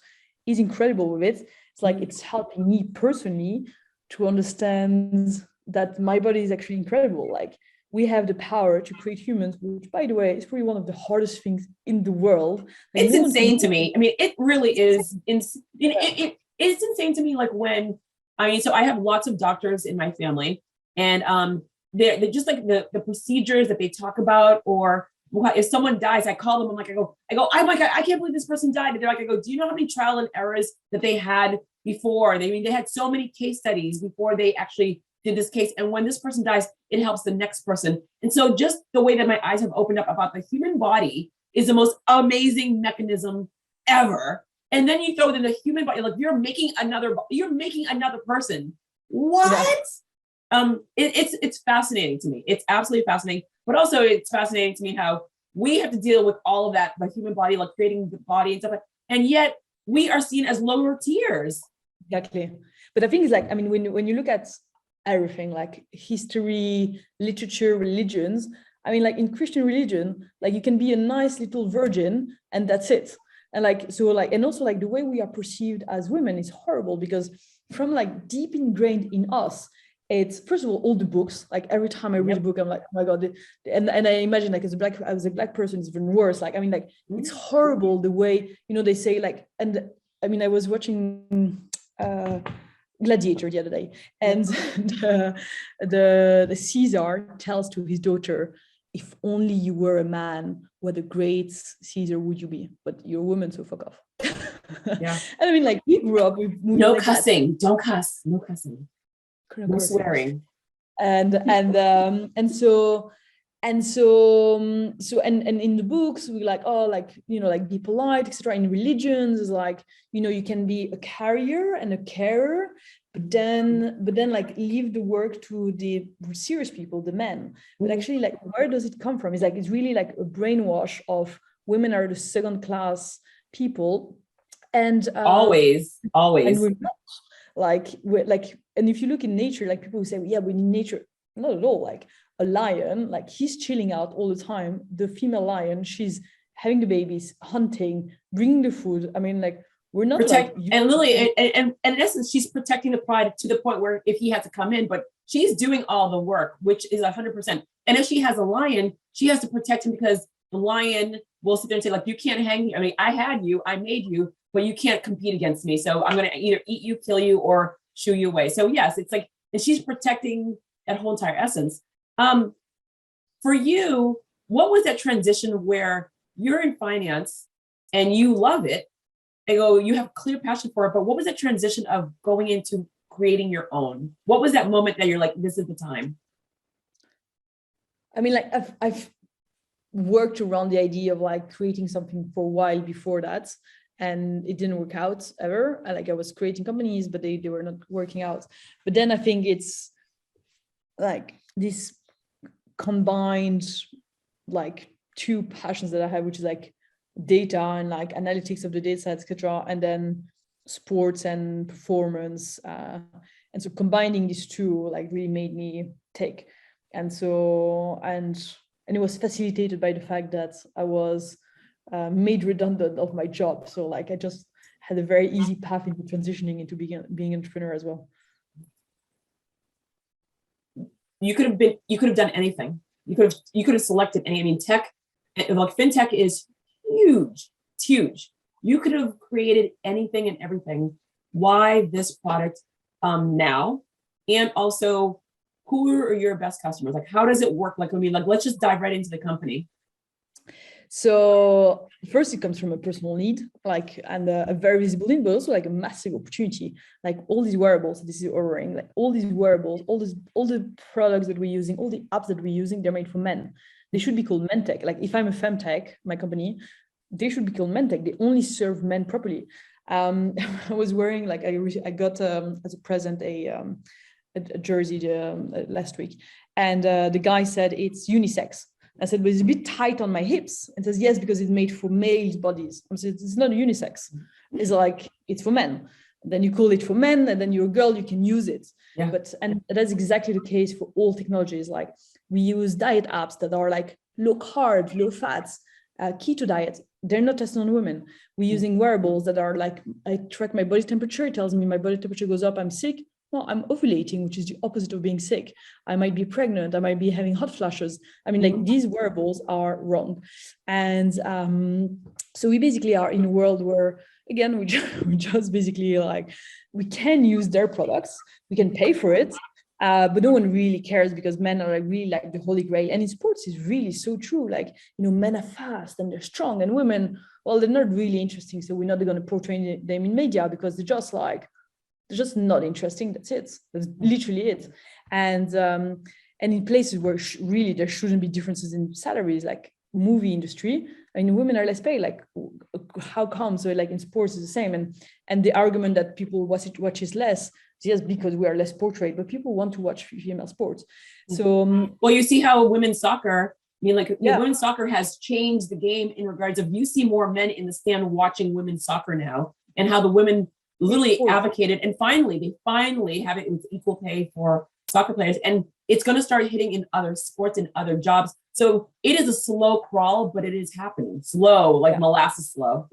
Speaker 2: is incredible with it, it's like it's helping me personally to understand that my body is actually incredible. Like we have the power to create humans, which by the way is probably one of the hardest things in the world. Like,
Speaker 3: it's insane to me. I mean, it really is. It's insane to me. Like so I have lots of doctors in my family, and they're just like the procedures that they talk about, or if someone dies, I call them. I go, oh my God, I can't believe this person died. And they're like, I go, do you know how many trial and errors that they had before? They had so many case studies before they actually did this case. And when this person dies, it helps the next person. And so just the way that my eyes have opened up about the human body is the most amazing mechanism ever. And then you throw it in the human body, like you're making another person. What? Yeah. It's fascinating to me. It's absolutely fascinating. But also it's fascinating to me how we have to deal with all of that, the human body, like creating the body and stuff like that. And yet we are seen as lower tiers.
Speaker 2: Exactly. But I think it's like, I mean, when you look at everything like history, literature, religions, I mean, like in Christian religion, like you can be a nice little virgin and that's it. And like, so like, and also like the way we are perceived as women is horrible, because from like deep ingrained in us, it's first of all the books, like every time I read a book, I'm like, oh my God. And I imagine like as a black person, it's even worse. Like, I mean, like it's horrible the way, they say like, and I mean, I was watching Gladiator the other day, and the Caesar tells to his daughter, if only you were a man, what a great Caesar would you be? But you're a woman, so fuck off. Yeah. And I mean, like we grew up with
Speaker 3: no like cussing, that. Don't cuss, no cussing, no swearing, and so in the books we like, oh, like like be polite, etc. In religions is like you can be a carrier and a carer, but then like leave the work to the serious people, the men. But actually, like, where does it come from? It's like it's really like a brainwash of women are the second class people, and always
Speaker 2: and we're not. And if you look in nature, like people who say, yeah, we need nature, not at all. Like a lion, like he's chilling out all the time. The female lion, she's having the babies, hunting, bringing the food. I mean, like we're not
Speaker 3: and Lily, and in essence, she's protecting the pride to the point where if he had to come in, but she's doing all the work, which is 100%. And if she has a lion, she has to protect him, because the lion will sit there and say, like, you can't hang me. I mean, I had you, I made you, but you can't compete against me. So I'm going to either eat you, kill you, or shoo you away. So yes, it's like, and she's protecting that whole entire essence. For you, what was that transition where you're in finance and you love it? You have clear passion for it, but what was that transition of going into creating your own? What was that moment that you're like, this is the time?
Speaker 2: I mean, like I've worked around the idea of like creating something for a while before that, and it didn't work out ever. I was creating companies, but they were not working out. But then I think it's like this combined like two passions that I have, which is like data and like analytics of the data, etc., and then sports and performance. And so combining these two like really made me tick. And so and it was facilitated by the fact that I was made redundant of my job. So like I just had a very easy path into transitioning into being an entrepreneur as well.
Speaker 3: You could have done anything. You could have selected any. I mean, tech, like fintech is huge. It's huge. You could have created anything and everything. Why this product now? And also, who are your best customers? Like, how does it work? Like, I mean, like, let's just dive right into the company.
Speaker 2: So first, it comes from a personal need, like, and a very visible need, but also like a massive opportunity. Like all these wearables, this is ordering, like all these wearables, all the products that we're using, all the apps that we're using, they're made for men. They should be called men tech. Like if I'm a femtech, my company, they should be called men tech. They only serve men properly. I was wearing like I got as a present a jersey last week, and the guy said it's unisex. I said, but it's a bit tight on my hips. And says, yes, because it's made for male bodies. I said, it's not a unisex. It's like, it's for men. Then you call it for men, and then you're a girl, you can use it.
Speaker 3: Yeah.
Speaker 2: And that's exactly the case for all technologies. Like we use diet apps that are like low carb, low fats, keto diet. They're not tested on women. We're using wearables that are like, I track my body temperature. It tells me my body temperature goes up, I'm sick. No, I'm ovulating, which is the opposite of being sick. I might be pregnant. I might be having hot flashes. I mean, like these wearables are wrong. And so we basically are in a world where, again, we just basically like, we can use their products. We can pay for it, but no one really cares because men are like really like the holy grail. And in sports, it's really so true. Like, you know, men are fast and they're strong, and women, well, they're not really interesting. So we're not going to portray them in media because they're just not interesting. That's it. That's literally it. And in places where really there shouldn't be differences in salaries, like movie industry, I mean, women are less paid. Like, how come? So like in sports is the same. And the argument that people watch is less, just because we are less portrayed, but people want to watch female sports. So
Speaker 3: well, you see how women's soccer, I mean, like women's soccer has changed the game in regards of, you see more men in the stand watching women's soccer now, and how the women literally advocated, and they finally have it with equal pay for soccer players, and it's going to start hitting in other sports and other jobs. So it is a slow crawl, but it is happening slow, like molasses slow.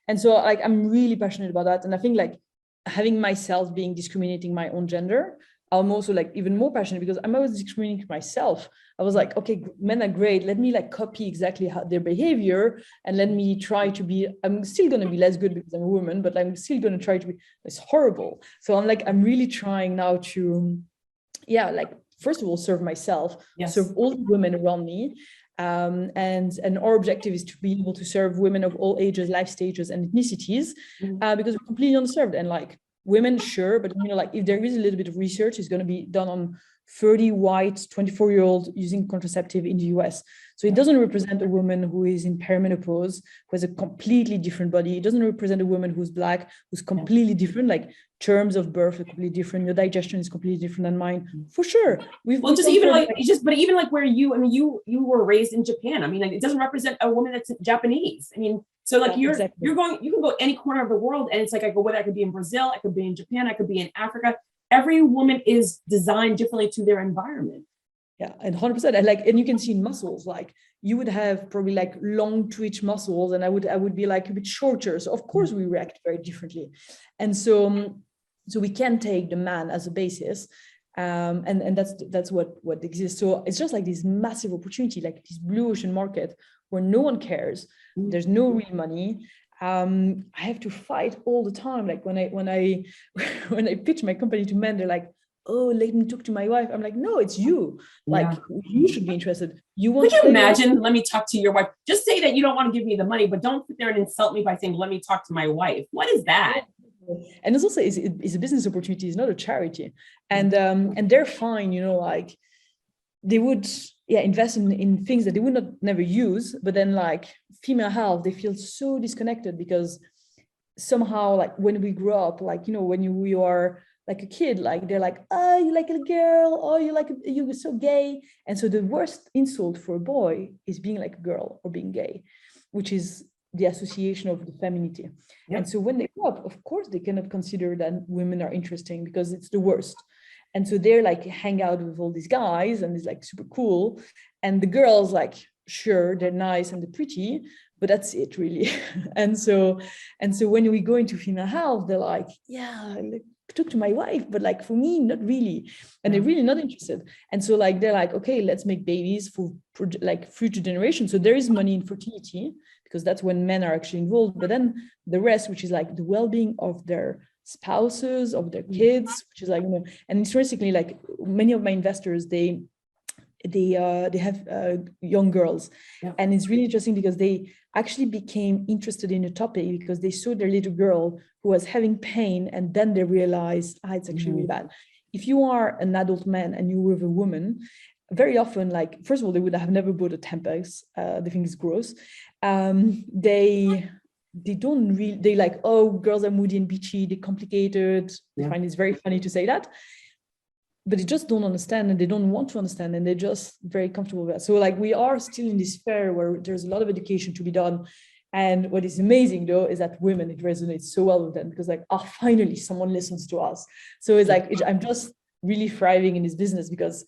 Speaker 2: And so like I'm really passionate about that, and I think like having myself being discriminating my own gender, I'm also like even more passionate because I'm always discriminating myself. I was like, okay, men are great. Let me like copy exactly how their behavior, and let me try to be, I'm still going to be less good because I'm a woman, but I'm still going to try to be, it's horrible. So I'm really trying now to, like, first of all, serve myself, serve all the women around me. And our objective is to be able to serve women of all ages, life stages, and ethnicities, because we're completely underserved. And like, women, sure, but you know, like if there is a little bit of research, it's going to be done on 30 white 24-year-old using contraceptive in the US. So it doesn't represent a woman who is in perimenopause, who has a completely different body. It doesn't represent a woman who's Black, who's completely different. Like terms of birth are completely different. Your digestion is completely different than mine, for sure.
Speaker 3: But even like where you, I mean, you were raised in Japan. I mean, like, it doesn't represent a woman that's Japanese. I mean, so like you can go any corner of the world, and it's like, I go, whether I could be in Brazil, I could be in Japan, I could be in Africa. Every woman is designed differently to their environment.
Speaker 2: Yeah, and 100%. And you can see in muscles, like you would have probably like long twitch muscles, and I would be like a bit shorter. So of course we react very differently. And so we can take the man as a basis. And that's what exists. So it's just like this massive opportunity, like this blue ocean market where no one cares. There's no real money. I have to fight all the time. Like when I pitch my company to men, they're like, oh, let me talk to my wife. I'm like, no, it's you. Like, you should be interested. Could you
Speaker 3: imagine, let me talk to your wife? Just say that you don't want to give me the money, but don't sit there and insult me by saying, let me talk to my wife. What is that?
Speaker 2: And it's also, it's a business opportunity. It's not a charity. And they're fine, you know, like they would invest in things that they would not never use, but then like female health, they feel so disconnected because somehow, like when we grew up, like, you know, when you are like a kid, like they're like, oh, you like a girl, oh, you're so gay. And so the worst insult for a boy is being like a girl or being gay, which is the association of the femininity. And so when they grow up, of course they cannot consider that women are interesting because it's the worst. And so they're like hang out with all these guys and it's like super cool. And the girls, like, sure, they're nice and they're pretty, but that's it really. and so when we go into female health, they're like, yeah, like, talk to my wife, but like for me, not really. And they're really not interested. And so like they're like, okay, let's make babies for like future generations. So there is money in fertility because that's when men are actually involved. But then the rest, which is like the well-being of their spouses, of their kids, which is like, you know, and interestingly, like many of my investors, they have young girls, and it's really interesting because they actually became interested in the topic because they saw their little girl who was having pain, and then they realized, it's actually really bad. If you are an adult man and you were with a woman, very often, like, first of all, they would have never bought a Tampax. They think it's gross. They don't really, they like, oh, girls are moody and bitchy, they're complicated. They find it's very funny to say that, but they just don't understand, and they don't want to understand, and they're just very comfortable with that. So like, we are still in this sphere where there's a lot of education to be done. And what is amazing though, is that women, it resonates so well with them, because like, finally someone listens to us. So it's like, I'm just really thriving in this business because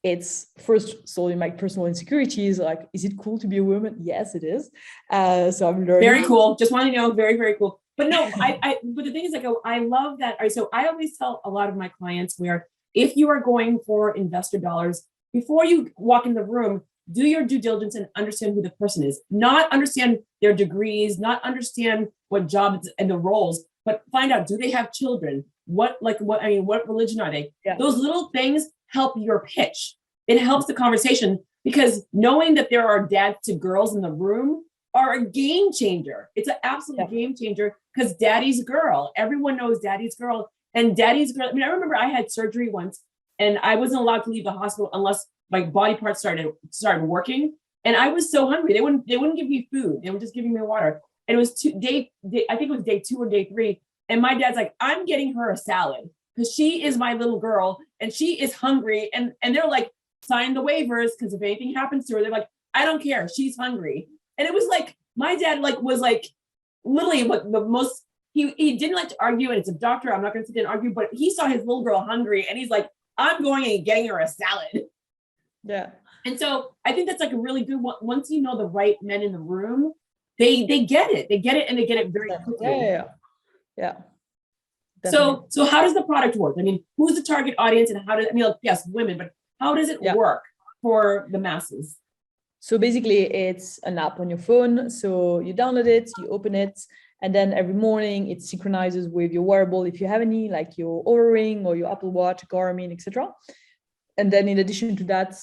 Speaker 2: it's first solving my personal insecurities. Like, is it cool to be a woman? Yes, it is. So I'm learning.
Speaker 3: Very cool. Just want to know, very, very cool. But no, but the thing is, like, I love that. All right, so I always tell a lot of my clients, where if you are going for investor dollars, before you walk in the room, do your due diligence and understand who the person is. Not understand their degrees, not understand what jobs and the roles, but find out, do they have children? What religion are they? Yeah. Those little things help your pitch. It helps the conversation, because knowing that there are dads to girls in the room are a game changer. It's an absolute game changer, because daddy's girl. Everyone knows daddy's girl. And daddy's girl, I mean, I remember I had surgery once, and I wasn't allowed to leave the hospital unless my body parts started working. And I was so hungry. They wouldn't give me food. They were just giving me water. And it was I think it was day 2 or day 3. And my dad's like, I'm getting her a salad, because she is my little girl and she is hungry. And they're like, sign the waivers, because if anything happens to her, they're like, I don't care, she's hungry. And it was like, my dad was literally what the most, he didn't like to argue, and it's a doctor, I'm not going to sit there and argue, but he saw his little girl hungry and he's like, I'm going and getting her a salad.
Speaker 2: Yeah. And
Speaker 3: so I think that's like a really good one. Once you know the right men in the room, they get it, and they get it very quickly.
Speaker 2: Yeah.
Speaker 3: So how does the product work? I mean, who's the target audience, and how does, I mean, yes, women, but how does it work for the masses?
Speaker 2: So basically, it's an app on your phone. So you download it, you open it, and then every morning it synchronizes with your wearable, if you have any, like your Oura Ring or your Apple Watch, Garmin, etc. And then in addition to that,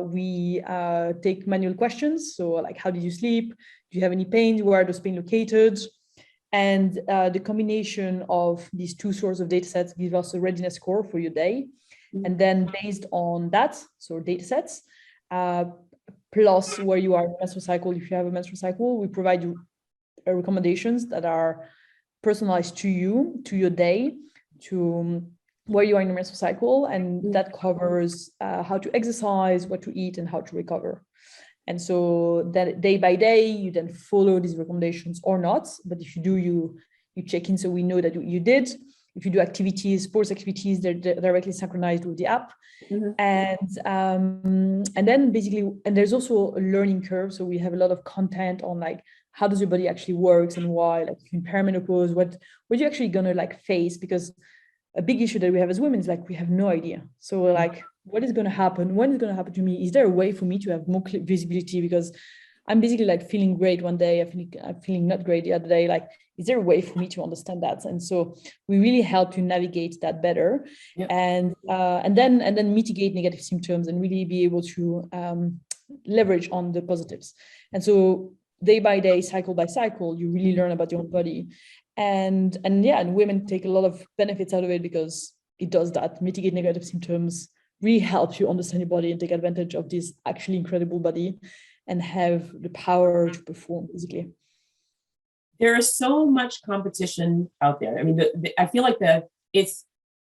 Speaker 2: we take manual questions. So like, how did you sleep? Do you have any pain? Where are those pain located? And the combination of these two sources of data sets give us a readiness score for your day. And then based on that, so data sets, plus where you are in the menstrual cycle, if you have a menstrual cycle, we provide you recommendations that are personalized to you, to your day, to where you are in the menstrual cycle. And that covers how to exercise, what to eat, and how to recover. And so that day by day, you then follow these recommendations or not. But if you do, you check in, so we know that you did. If you do activities, sports activities, they're directly synchronized with the app. And then basically, and there's also a learning curve. So we have a lot of content on like, how does your body actually works and why, like in perimenopause, what you're actually gonna like face, because a big issue that we have as women is like, we have no idea. So we're like, what is going to happen? When is it going to happen to me? Is there a way for me to have more visibility? Because I'm basically like feeling great one day, I'm feeling not great the other day. Like, is there a way for me to understand that? And so we really help to navigate that better, and then mitigate negative symptoms and really be able to leverage on the positives. And so day by day, cycle by cycle, you really learn about your own body. And women take a lot of benefits out of it, because it does that, mitigate negative symptoms, really helps you understand your body and take advantage of this actually incredible body and have the power to perform physically.
Speaker 3: There is so much competition out there. I mean, I feel like it's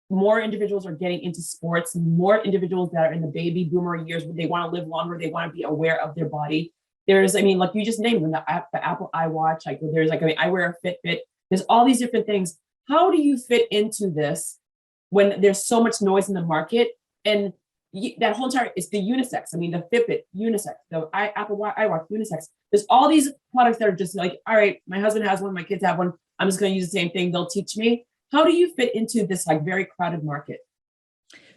Speaker 3: more individuals are getting into sports, more individuals that are in the baby boomer years, where they want to live longer, they want to be aware of their body. There's, I mean, like you just named them, the Apple iWatch, like there's like, I mean, I wear a Fitbit. There's all these different things. How do you fit into this when there's so much noise in the market? And that whole entire, it's the unisex. I mean, the Fitbit, unisex, the Apple iWatch, unisex. There's all these products that are just like, all right, my husband has one, my kids have one, I'm just going to use the same thing, they'll teach me. How do you fit into this like very crowded market?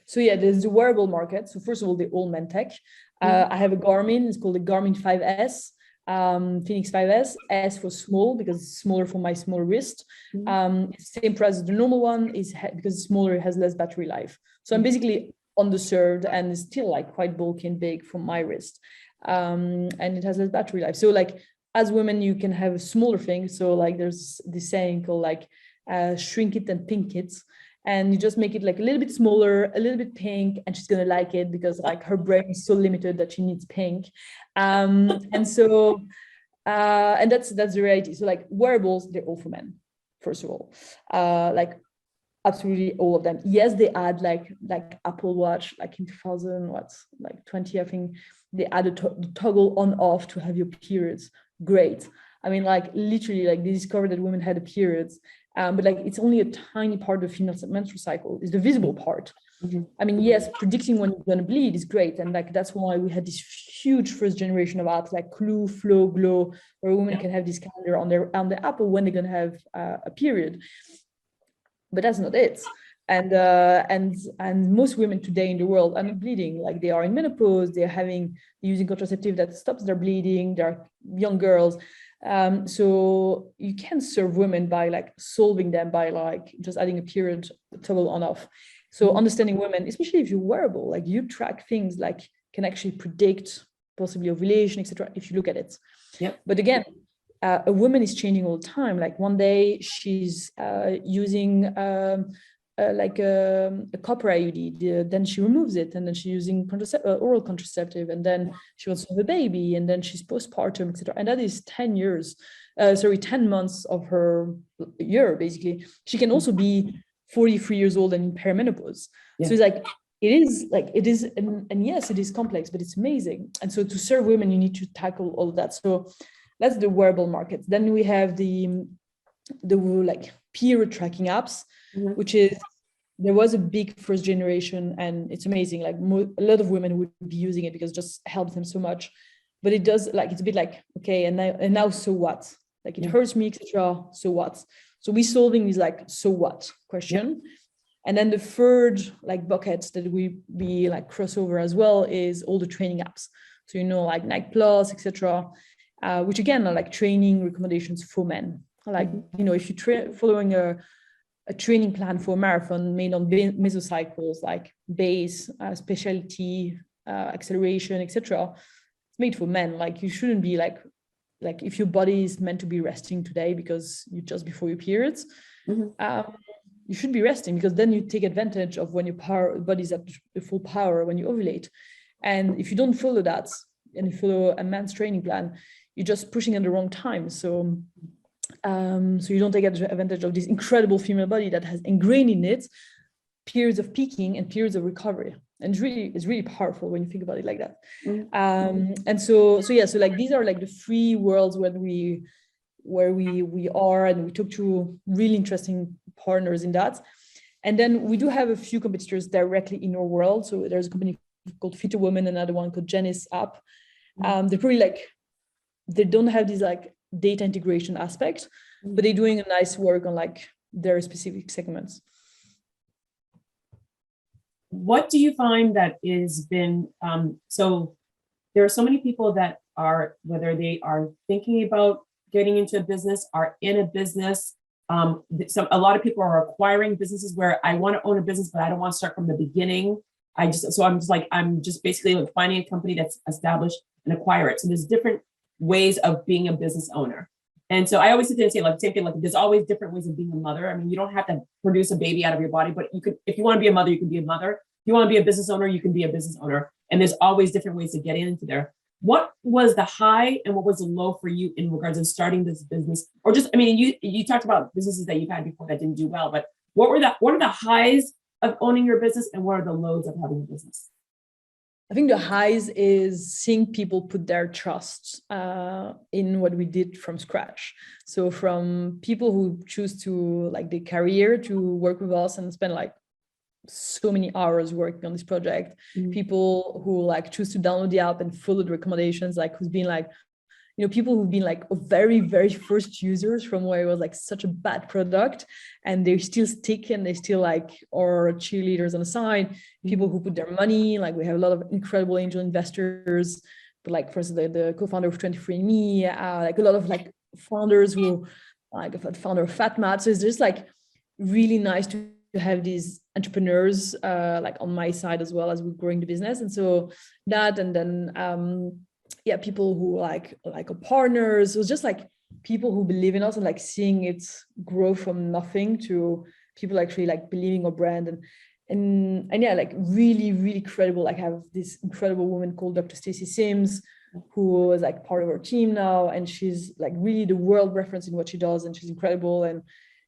Speaker 2: So yeah, there's the wearable market. So first of all, they're all men tech. I have a Garmin, it's called the Garmin 5S. Phoenix 5S, S for small because it's smaller for my small wrist. Same price as the normal one because it's smaller, it has less battery life. So I'm basically underserved and it's still like quite bulky and big for my wrist. And it has less battery life. So like as women, you can have smaller things. So like there's this saying called like shrink it and pink it. And you just make it like a little bit smaller, a little bit pink, and she's gonna like it because like her brain is so limited that she needs pink. And so, and that's the reality. So like wearables, they're all for men, first of all. Like absolutely all of them. Yes, they add like Apple Watch, like in 2020, I think they added the toggle on off to have your periods. Great. I mean, like literally, like they discovered that women had periods. But like it's only a tiny part of the female menstrual cycle, is the visible part. I mean, yes, predicting when you're going to bleed is great. And like that's why we had this huge first generation of apps like Clue, Flow, Glow, where women can have this calendar on their Apple when they're going to have a period. But that's not it. And most women today in the world are not bleeding. Like they are in menopause, they're using contraceptive that stops their bleeding, they're young girls. So you can serve women by like solving them by like just adding a period toggle on off. So understanding women, especially if you're wearable, like you track things like can actually predict possibly ovulation, etc. if you look at it.
Speaker 3: Yeah.
Speaker 2: But again, a woman is changing all the time. Like one day she's using like a copper IUD, then she removes it, and then she's using oral contraceptive, and then she wants to have a baby, and then she's postpartum, etc. And that is 10 months of her year, basically. She can also be 43 years old and in perimenopause. So it's like, it is, and yes, it is complex, but it's amazing. And so to serve women, you need to tackle all of that. So that's the wearable market. Then we have the like period tracking apps, which is, there was a big first generation and it's amazing. Like a lot of women would be using it because it just helps them so much. But it does, like, it's a bit like, okay, and now so what? Like it hurts me, etc. So what? So we're solving this like, so what question. And then the third like bucket that we like crossover as well is all the training apps. So, like Nike Plus, etc. Which again are like training recommendations for men. Like, if you're following a training plan for a marathon made on mesocycles like base, specialty, acceleration, etc. It's made for men. Like you shouldn't be like if your body is meant to be resting today because you're just before your periods, you should be resting because then you take advantage of when your body's at full power when you ovulate. And if you don't follow that and you follow a man's training plan, you're just pushing at the wrong time. So you don't take advantage of this incredible female body that has ingrained in it periods of peaking and periods of recovery. And it's really powerful when you think about it like that. And so like these are like the three worlds where we are, and we talk to really interesting partners in that. And then we do have a few competitors directly in our world. So there's a company called Fit a Woman, another one called Janice App. They're probably like, they don't have this like data integration aspect, but they're doing a nice work on like their specific segments.
Speaker 3: What do you find that has been, so there are so many people that are, whether they are thinking about getting into a business, are in a business. So a lot of people are acquiring businesses where I want to own a business, but I don't want to start from the beginning. I'm just basically like finding a company that's established and acquire it. So there's different ways of being a business owner. And so I always sit there and say like, same thing, like there's always different ways of being a mother. I mean, you don't have to produce a baby out of your body, but you could, if you want to be a mother, you can be a mother. If you want to be a business owner, you can be a business owner. And there's always different ways to get into there. What was the high and what was the low for you in regards to starting this business? Or just, I mean, you talked about businesses that you've had before that didn't do well, but what are the highs of owning your business and what are the lows of having a business?
Speaker 2: I think the highs is seeing people put their trust in what we did from scratch. So from people who choose to like their career to work with us and spend like so many hours working on this project, people who like choose to download the app and follow the recommendations, like who's been like, people who've been like very, very first users from where it was like such a bad product and they still stick and they still like are cheerleaders on the side, people who put their money, like we have a lot of incredible angel investors, but like for instance, the co-founder of 23andMe, like a lot of like founders who like a founder of FatMat. So it's just like really nice to have these entrepreneurs like on my side as well as we're growing the business. And so that, and then people who like are partners. It was just like people who believe in us and like seeing it grow from nothing to people actually like believing our brand. And yeah, like really, really credible. Like I have this incredible woman called Dr. Stacey Sims, who is like part of our team now. And she's like really the world reference in what she does. And she's incredible. And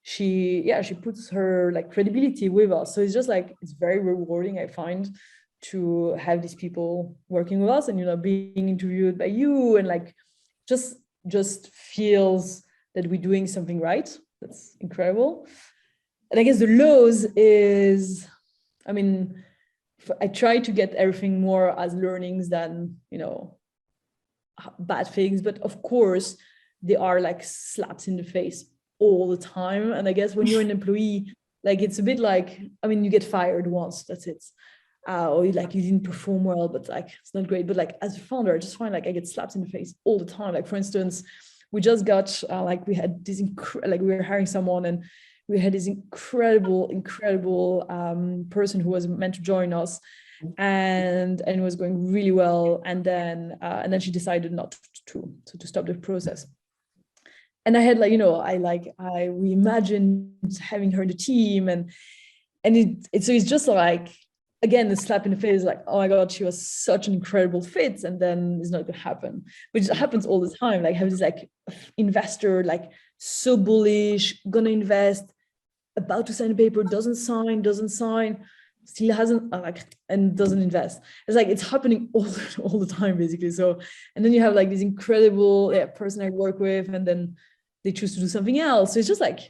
Speaker 2: she puts her like credibility with us. So it's just like, it's very rewarding, I find, to have these people working with us and, you know, being interviewed by you and like just feels that we're doing something right. That's incredible. And I guess the lows is, I mean, I try to get everything more as learnings than, you know, bad things. But of course, they are like slaps in the face all the time. And I guess when you're an employee, like it's a bit like, I mean, you get fired once, that's it. Or like you didn't perform well, but like it's not great. But like as a founder, I just find like I get slaps in the face all the time. Like for instance, we just got like we had this like we were hiring someone and we had this incredible person who was meant to join us, and it was going really well. And then she decided not to stop the process. And I had like, you know, I reimagined having her in the team, and so it's just like, again, the slap in the face, like, oh my God, she was such an incredible fit, and then it's not going to happen. Which happens all the time. Like have this like investor, like so bullish, gonna invest, about to sign a paper, doesn't sign, still hasn't and doesn't invest. It's like it's happening all the time, basically. So, and then you have like this incredible person I work with, and then they choose to do something else. So it's just like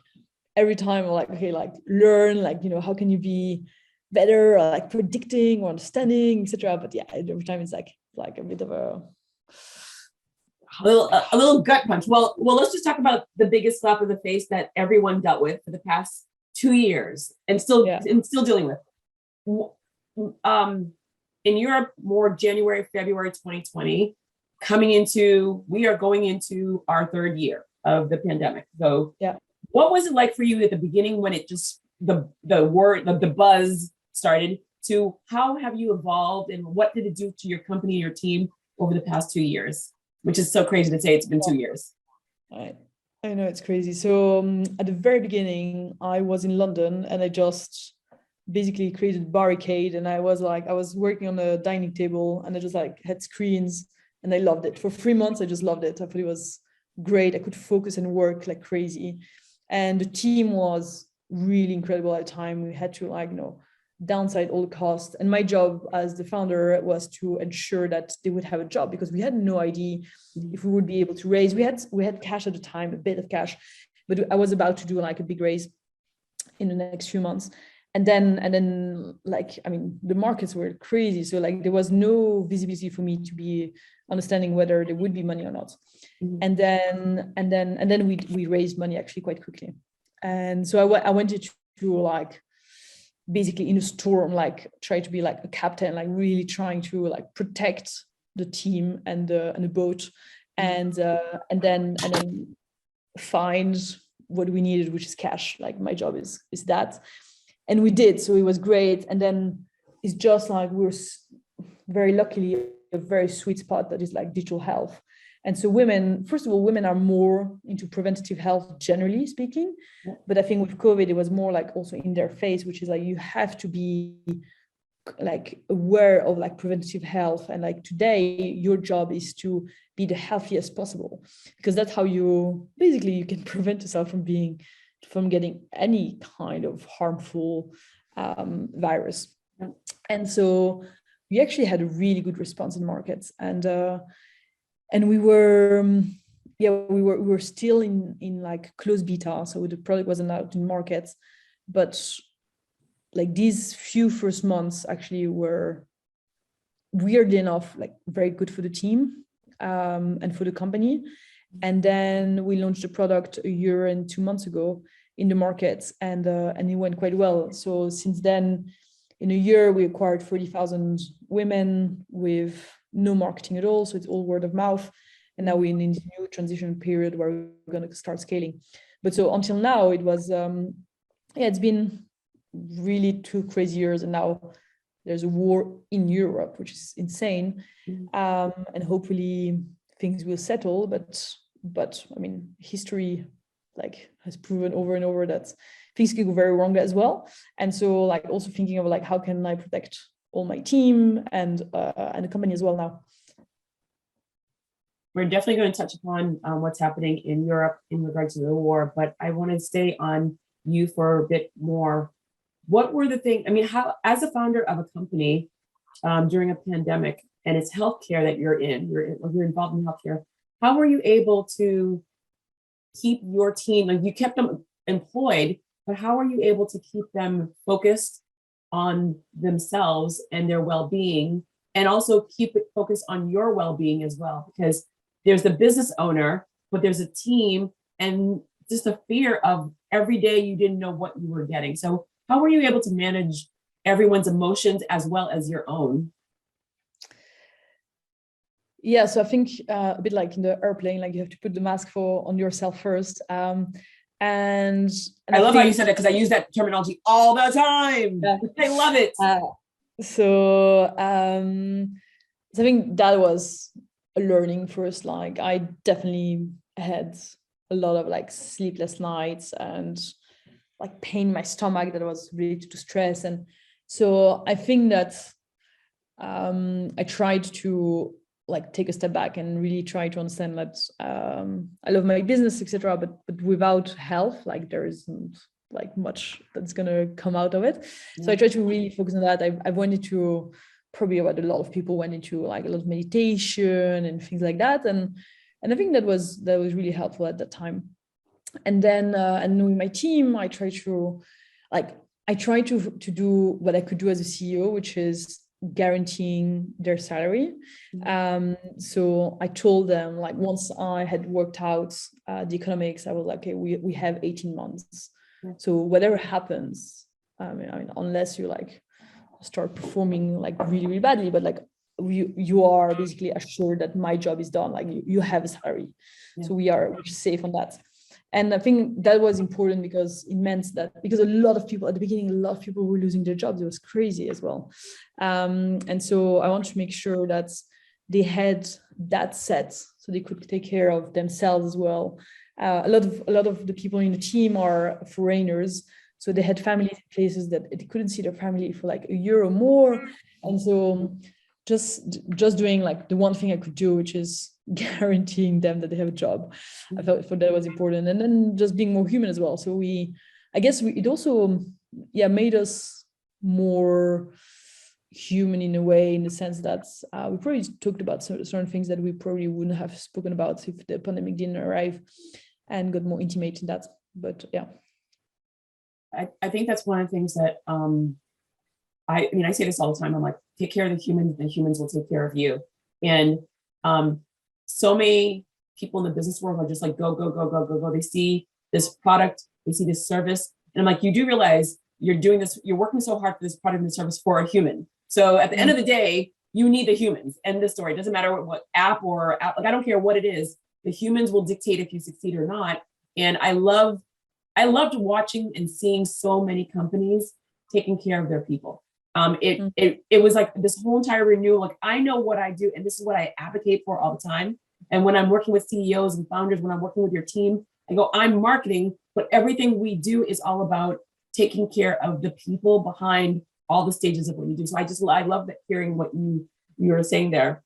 Speaker 2: every time I'm like, okay, like learn, like, you know, how can you be better, or like predicting or understanding, etc. But yeah, every time it's like a bit of a
Speaker 3: little gut punch. Well, let's just talk about the biggest slap of the face that everyone dealt with for the past 2 years and still dealing with. In Europe, more January, February 2020, we are going into our third year of the pandemic. So what was it like for you at the beginning when it just, the buzz started, to how have you evolved and what did it do to your company, your team over the past 2 years? Which is so crazy to say it's been 2 years.
Speaker 2: I know, it's crazy. So at the very beginning, I was in London and I just basically created a barricade, and I was working on a dining table and I just like had screens, and I loved it. For 3 months, I just loved it. I thought it was great. I could focus and work like crazy. And the team was really incredible at the time. We had to like, you know, downside all the costs. And my job as the founder was to ensure that they would have a job, because we had no idea if we would be able to raise. We had cash at the time, a bit of cash, but I was about to do like a big raise in the next few months. And then like, I mean, the markets were crazy. So like there was no visibility for me to be understanding whether there would be money or not. And then we raised money actually quite quickly. And so I went to like basically in a storm, like try to be like a captain, like really trying to like protect the team and the boat, and then find what we needed, which is cash. Like my job is that, and we did. So it was great. And then it's just like we're very luckily a very sweet spot that is like digital health. And so women, first of all, women are more into preventative health, generally speaking. But I think with COVID, it was more like also in their face, which is like, you have to be like aware of like preventative health. And like today, your job is to be the healthiest possible, because that's how you can prevent yourself from getting any kind of harmful virus. And so we actually had a really good response in markets. And we were still in like closed beta, so the product wasn't out in markets, but like these few first months actually were weirdly enough like very good for the team and for the company. And then we launched the product 1 year and 2 months ago in the markets, and it went quite well. So since then, in a year, we acquired 30,000 women. We've no marketing at all. So it's all word of mouth. And now we're in this new transition period where we're going to start scaling. But so until now, it was, it's been really 2 crazy years. And now there's a war in Europe, which is insane. And hopefully things will settle. But I mean, history like has proven over and over that things can go very wrong as well. And so like also thinking of like, how can I protect all my team and the company as well now.
Speaker 3: We're definitely going to touch upon what's happening in Europe in regards to the war, but I want to stay on you for a bit more. What were the things, I mean, how, as a founder of a company during a pandemic, and it's healthcare that you're involved in healthcare, how were you able to keep your team, like you kept them employed, but how are you able to keep them focused on themselves and their well-being, and also keep it focused on your well-being as well? Because there's the business owner, but there's a team, and just a fear of every day you didn't know what you were getting. So how were you able to manage everyone's emotions as well as your own?
Speaker 2: Yeah, so I think a bit like in the airplane, like you have to put the mask on yourself first. And
Speaker 3: I love how you said it, because I use that terminology all the time. Yeah. I love it.
Speaker 2: So I think that was a learning first. Like I definitely had a lot of like sleepless nights and like pain in my stomach that was related to stress. And so I think that I tried to like take a step back and really try to understand that I love my business, etc. But without health, like there isn't like much that's gonna come out of it. Yeah. So I try to really focus on that. I went into probably what a lot of people went into, like a lot of meditation and things like that. And I think that was really helpful at that time. And then and with my team, I try to do what I could do as a CEO, which is guaranteeing their salary. So I told them, like, once I had worked out the economics, I was like, okay, we have 18 months. So whatever happens, I mean, unless you like start performing like really, really badly, but like you are basically assured that my job is done. Like you have a salary. So we're safe on that. And I think that was important because it meant that, because a lot of people at the beginning, a lot of people were losing their jobs. It was crazy as well. And so I want to make sure that they had that set so they could take care of themselves as well. A lot of the people in the team are foreigners. So they had families in places that they couldn't see their family for like a year or more. And so just doing like the one thing I could do, which is guaranteeing them that they have a job. I thought that was important. And then just being more human as well. So it also made us more human in a way, in the sense that we probably talked about certain things that we probably wouldn't have spoken about if the pandemic didn't arrive, and got more intimate in that. But yeah.
Speaker 3: I think that's one of the things that I mean, I say this all the time. I'm like, take care of the humans will take care of you. And so many people in the business world are just like, go, go, go, go, go, go. They see this product, they see this service. And I'm like, you do realize you're doing this, you're working so hard for this product and service for a human. So at the end of the day, you need the humans. End the story. It doesn't matter what app, like, I don't care what it is. The humans will dictate if you succeed or not. And I loved watching and seeing so many companies taking care of their people. It was like this whole entire renewal. Like, I know what I do, and this is what I advocate for all the time. And when I'm working with CEOs and founders, when I'm working with your team, I go, I'm marketing, but everything we do is all about taking care of the people behind all the stages of what you do. So I love that, hearing what you were saying there.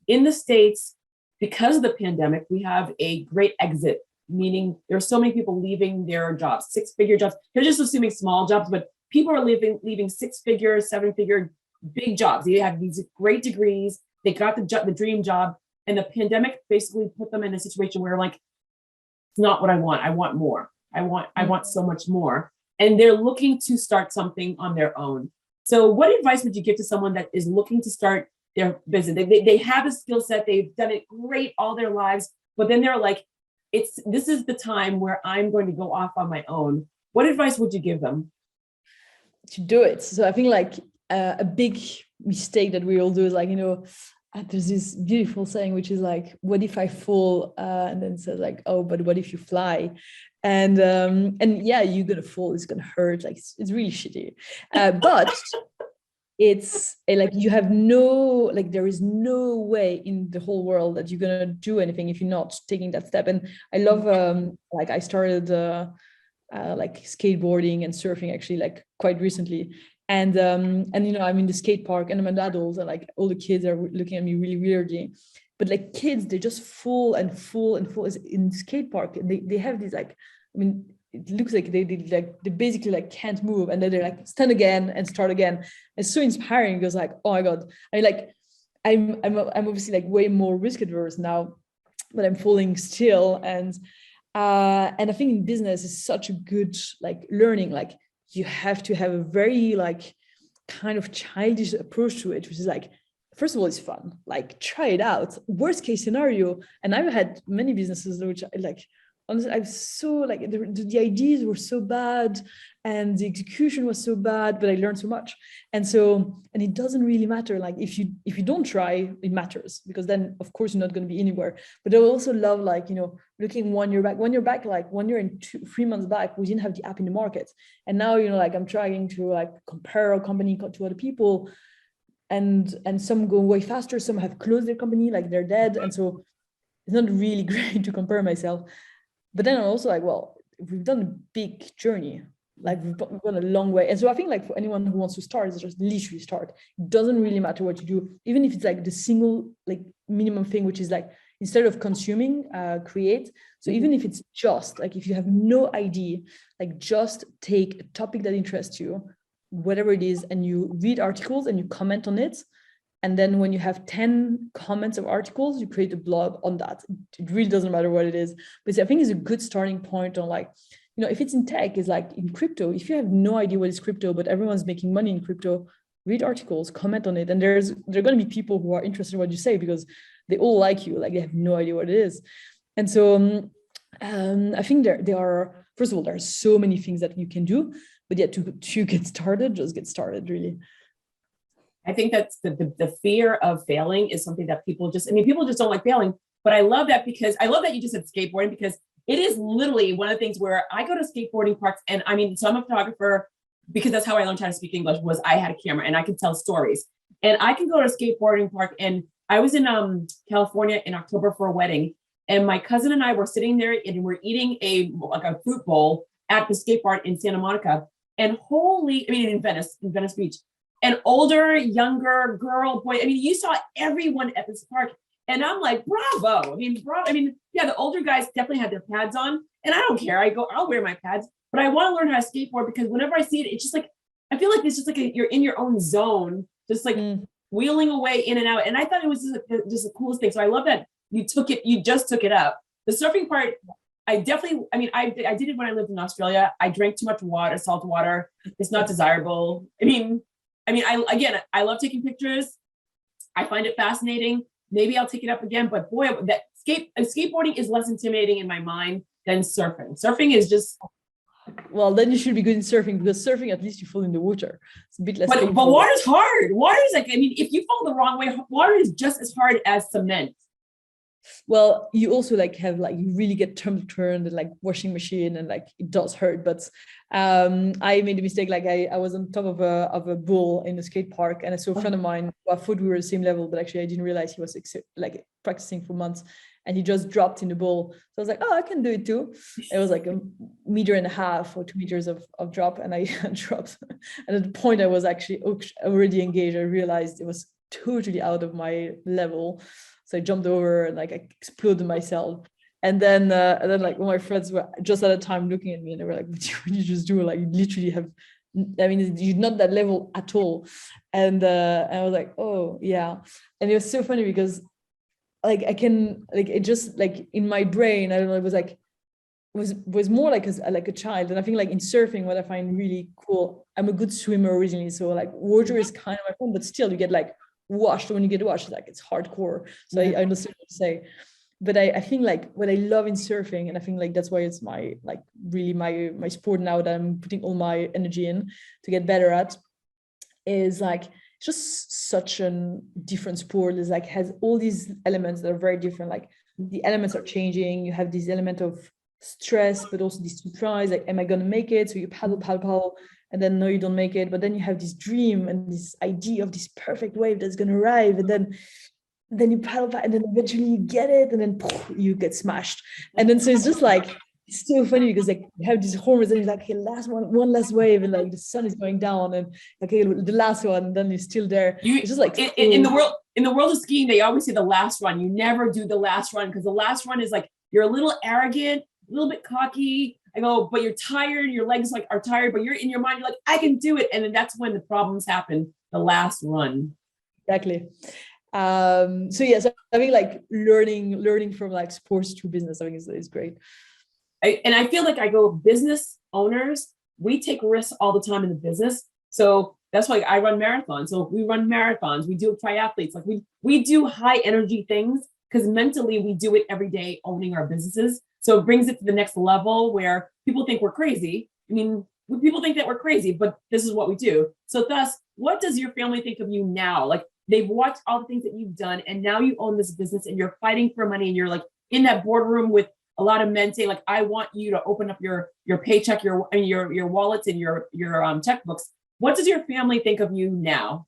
Speaker 3: In the States, because of the pandemic, we have a great exit, meaning there are so many people leaving their jobs, 6-figure jobs. They're just assuming small jobs, but people are leaving 6-figure, 7-figure, big jobs. They have these great degrees. They got the dream job, and the pandemic basically put them in a situation where, like, it's not what I want. I want more. I want so much more. And they're looking to start something on their own. So what advice would you give to someone that is looking to start their business? They have a skill set. They've done it great all their lives, but then they're like, this is the time where I'm going to go off on my own. What advice would you give them?
Speaker 2: To do it. So I think like a big mistake that we all do is like, there's this beautiful saying, which is like, what if I fall? And then it says like, oh, but what if you fly? And yeah, you're gonna fall, it's gonna hurt, like it's really shitty. But it's like you have no, like there is no way in the whole world that you're gonna do anything if you're not taking that step. And I love like I started like skateboarding and surfing actually like quite recently. And you know, I'm in the skate park and I'm an adult and like all the kids are looking at me really weirdly. But like kids, they just fall and fall and fall in the skate park. And they have these like, I mean, it looks like they basically like can't move, and then they're like stand again and start again. It's so inspiring because like, oh my God, I mean, like I'm obviously like way more risk adverse now, but I'm falling still. And I think in business is such a good like learning. Like you have to have a very like kind of childish approach to it, which is like, first of all, it's fun. Like try it out. Worst case scenario, and I've had many businesses which I like. Honestly, I'm so like the ideas were so bad and the execution was so bad, but I learned so much. And it doesn't really matter. Like if you don't try, it matters, because then of course you're not going to be anywhere. But I also love like, you know, looking 1 year back, like 1 year and 3 months back, we didn't have the app in the market. And now, you know, like I'm trying to like compare a company to other people, and some go way faster, some have closed their company, like they're dead. And so it's not really great to compare myself. But then I'm also like, well, we've done a big journey, like we've gone a long way. And so I think like for anyone who wants to start, it's just literally start. It doesn't really matter what you do, even if it's like the single like minimum thing, which is like instead of consuming, create. So even if it's just like, if you have no idea, like just take a topic that interests you, whatever it is, and you read articles and you comment on it. And then when you have 10 comments of articles, you create a blog on that. It really doesn't matter what it is. But I think it's a good starting point on like, you know, if it's in tech, it's like in crypto, if you have no idea what is crypto, but everyone's making money in crypto, read articles, comment on it. And there are going to be people who are interested in what you say because they all like you, like they have no idea what it is. And so I think there are, first of all, there are so many things that you can do, but yeah, to get started, just get started really.
Speaker 3: I think that's the fear of failing is something that people just don't like failing. But I love that, because I love that you just said skateboarding, because it is literally one of the things where I go to skateboarding parks, and I mean, so I'm a photographer, because that's how I learned how to speak English, was I had a camera and I could tell stories. And I can go to a skateboarding park, and I was in California in October for a wedding, and my cousin and I were sitting there and we're eating a fruit bowl at the skate park in Santa Monica. And in Venice Beach. An older, younger girl, boy. I mean, you saw everyone at this park. And I'm like, bravo. Yeah, the older guys definitely had their pads on. And I don't care. I'll wear my pads. But I want to learn how to skateboard, because whenever I see it, it's just like, I feel like it's just like you're in your own zone, just like wheeling away in and out. And I thought it was just the coolest thing. So I love that you just took it up. The surfing part, I did it when I lived in Australia. I drank too much water, salt water. It's not desirable. I love taking pictures. I find it fascinating. Maybe I'll take it up again, but boy, that skateboarding is less intimidating in my mind than surfing. Surfing is just.
Speaker 2: Well, then you should be good in surfing, because surfing, at least you fall in the water. It's a bit less.
Speaker 3: But water's hard. Water is like, if you fall the wrong way, water is just as hard as cement.
Speaker 2: Well, you also like have like, you really get temperature and like washing machine, and like it does hurt. But I made a mistake. Like I was on top of a bull in a skate park, and I saw a friend of mine who I thought we were the same level, but actually I didn't realize he was like practicing for months, and he just dropped in the bowl. So I was like, oh, I can do it too. It was like 1.5 meters or 2 meters of drop, and I dropped. And at the point I was actually already engaged, I realized it was totally out of my level. So I jumped over and like I exploded myself. And then like my friends were just at the time looking at me, and they were like, what did you just do? Like you literally have, you're not that level at all. And I was like, oh yeah. And it was so funny because like I can, like it just like in my brain, I don't know, it was like, was more like a child. And I think like in surfing, what I find really cool, I'm a good swimmer originally. So like water is kind of my fun, but still you get like washed. When you get washed, like it's hardcore. So I understand what you say. But I think like what I love in surfing, and I think like that's why it's my like really my sport now that I'm putting all my energy in to get better at, is like just such a different sport. It's like has all these elements that are very different. Like the elements are changing. You have this element of stress, but also this surprise, like, am I going to make it? So you paddle, and then no, you don't make it. But then you have this dream and this idea of this perfect wave that's going to arrive. And then you paddle back, and then eventually you get it, and then poof, you get smashed. And then so it's just like, it's so funny because like you have these hormones, and you're like, okay, one last wave, and like the sun is going down, and okay, the last one, and then you're still there. It's just like
Speaker 3: in the world of skiing, they always say the last run. You never do the last run, because the last run is like you're a little arrogant, a little bit cocky. I go, but you're tired. Your legs like are tired, but you're in your mind, you're like, I can do it, and then that's when the problems happen. The last run.
Speaker 2: Exactly. So yes, I think like learning from like sports to business, I think is great.
Speaker 3: I feel like I go, business owners, we take risks all the time in the business. So that's why I run marathons. So we run marathons, we do triathletes, like we do high energy things because mentally we do it every day, owning our businesses. So it brings it to the next level where people think we're crazy. I mean, people think that we're crazy, but this is what we do. So thus, what does your family think of you now? Like, they've watched all the things that you've done, and now you own this business and you're fighting for money, and you're like in that boardroom with a lot of men saying like, I want you to open up your paycheck, your wallets and your checkbooks. What does your family think of you now?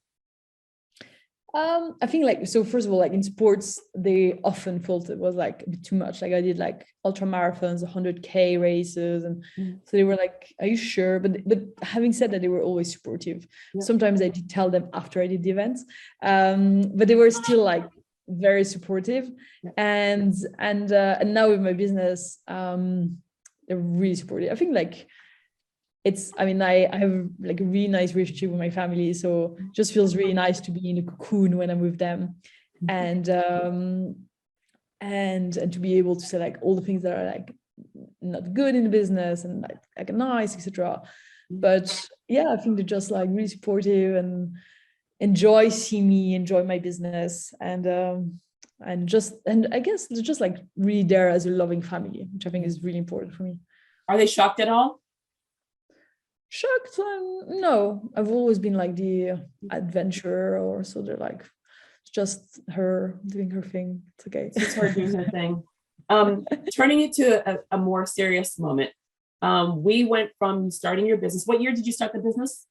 Speaker 2: I think like, so first of all, like in sports, they often felt it was like a bit too much. Like I did like ultra marathons, 100K races. And so they were like, are you sure? But having said that, they were always supportive. Yeah. Sometimes I did tell them after I did the events, but they were still like very supportive. Yeah. And now with my business, they're really supportive. I think like, I have like a really nice relationship with my family, so it just feels really nice to be in a cocoon when I'm with them, and to be able to say like all the things that are like not good in the business and like nice, etc. But yeah, I think they're just like really supportive and enjoy my business, and I guess they're just like really there as a loving family, which I think is really important for me.
Speaker 3: Are they shocked at all?
Speaker 2: Shocked? No, I've always been like the adventurer, or so they're like, it's just her doing her thing. It's okay.
Speaker 3: It's her doing her thing. Turning it to a more serious moment. We went from starting your business. What year did you start the business?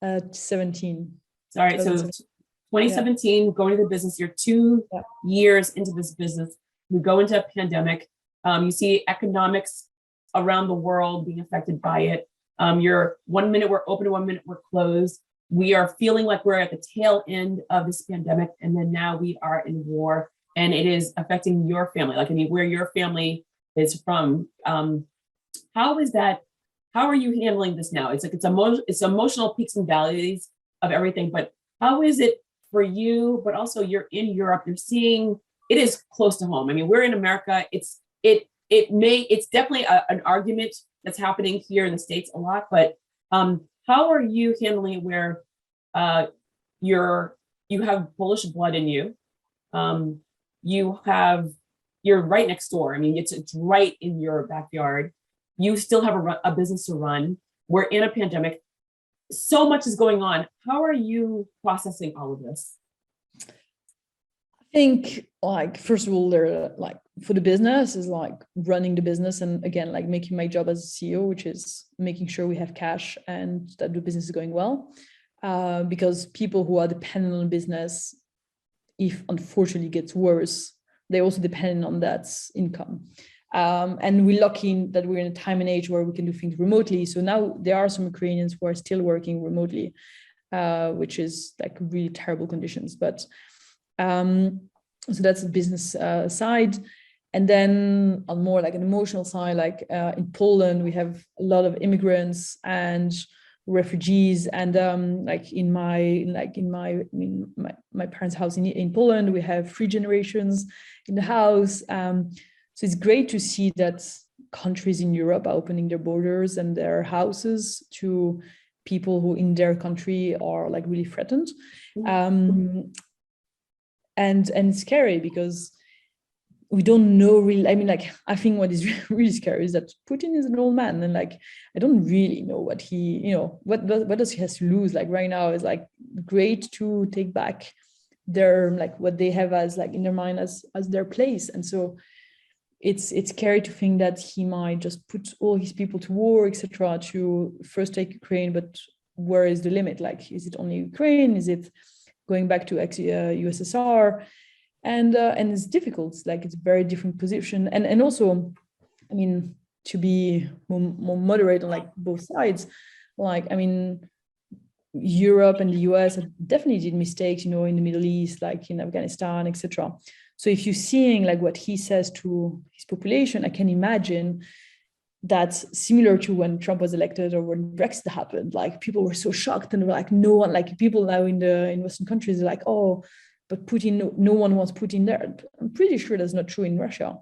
Speaker 2: 17.
Speaker 3: All right, so 2017, going to the business. You're 2 years into this business. We go into a pandemic. You see economics around the world being affected by it. You're 1 minute we're open, 1 minute we're closed. We are feeling like we're at the tail end of this pandemic, and then now we are in war, and it is affecting your family. Like, I mean, where your family is from. How is that? How are you handling this now? It's like it's emotional peaks and valleys of everything. But how is it for you? But also, you're in Europe. You're seeing it is close to home. I mean, we're in America. It's definitely an argument that's happening here in the States a lot, but how are you handling it where you have Polish blood in you? You're right next door. I mean, it's right in your backyard. You still have a business to run. We're in a pandemic. So much is going on. How are you processing all of this?
Speaker 2: I think, like, first of all, they're like, for the business is like running the business, and again, like making my job as a CEO, which is making sure we have cash and that the business is going well, because people who are dependent on business, if unfortunately gets worse, they also depend on that income, and we're lucky that we're in a time and age where we can do things remotely. So now there are some Ukrainians who are still working remotely, which is like really terrible conditions, but so that's the business side. And then on more like an emotional side, like in Poland, we have a lot of immigrants and refugees, and like in my parents' house in Poland, we have 3 generations in the house. So it's great to see that countries in Europe are opening their borders and their houses to people who in their country are like really threatened. And it's scary because we don't know really. I mean, like, I think what is really scary is that Putin is an old man, and like, I don't really know what he, what does he has to lose. Like right now is like great to take back their, like what they have as like in their mind as their place. And so it's scary to think that he might just put all his people to war, etc., to first take Ukraine. But where is the limit? Like, is it only Ukraine? Is it going back to USSR? And it's difficult. It's like, it's a very different position. And also, I mean, to be more moderate on like both sides, like, I mean, Europe and the US definitely did mistakes, in the Middle East, like in Afghanistan, etc. So if you're seeing like what he says to his population, I can imagine that's similar to when Trump was elected or when Brexit happened. Like, people were so shocked, and they were like, no one, like people now in Western countries are like, oh, but Putin, no one wants Putin there. I'm pretty sure that's not true in Russia,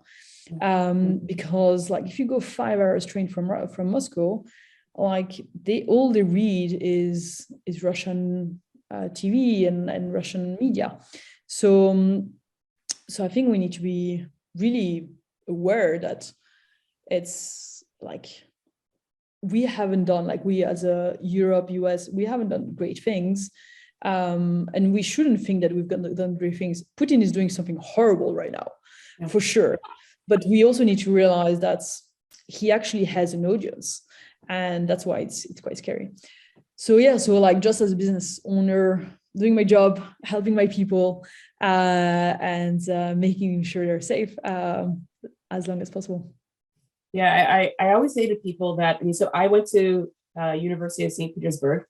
Speaker 2: because like if you go 5 hours train from Moscow, like all they read is Russian TV and Russian media. So I think we need to be really aware that it's like we haven't done, like we as a Europe, US, we haven't done great things. And we shouldn't think that we've done great things. Putin is doing something horrible right now, for sure. But we also need to realize that he actually has an audience, and that's why it's quite scary. So like just as a business owner, doing my job, helping my people, and making sure they're safe as long as possible.
Speaker 3: Yeah, I always say to people that, I mean, so I went to University of St. Petersburg.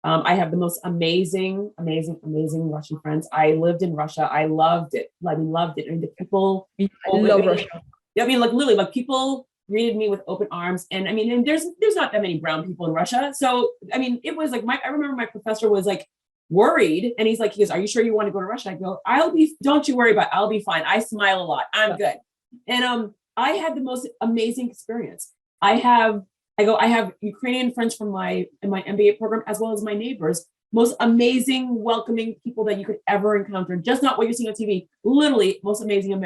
Speaker 3: I have the most amazing Russian friends. I lived in Russia. I loved it. I mean, loved it. I mean, the people.
Speaker 2: I love Russia.
Speaker 3: Yeah, I mean, like literally, like people greeted me with open arms. And I mean, and there's not that many brown people in Russia. So I mean, it was like I remember my professor was like worried, and he goes, "Are you sure you want to go to Russia?" I go, don't you worry about it. I'll be fine. I smile a lot. I'm good. And I had the most amazing experience. I have Ukrainian friends from my MBA program, as well as my neighbors, most amazing, welcoming people that you could ever encounter. Just not what you're seeing on TV, literally most amazing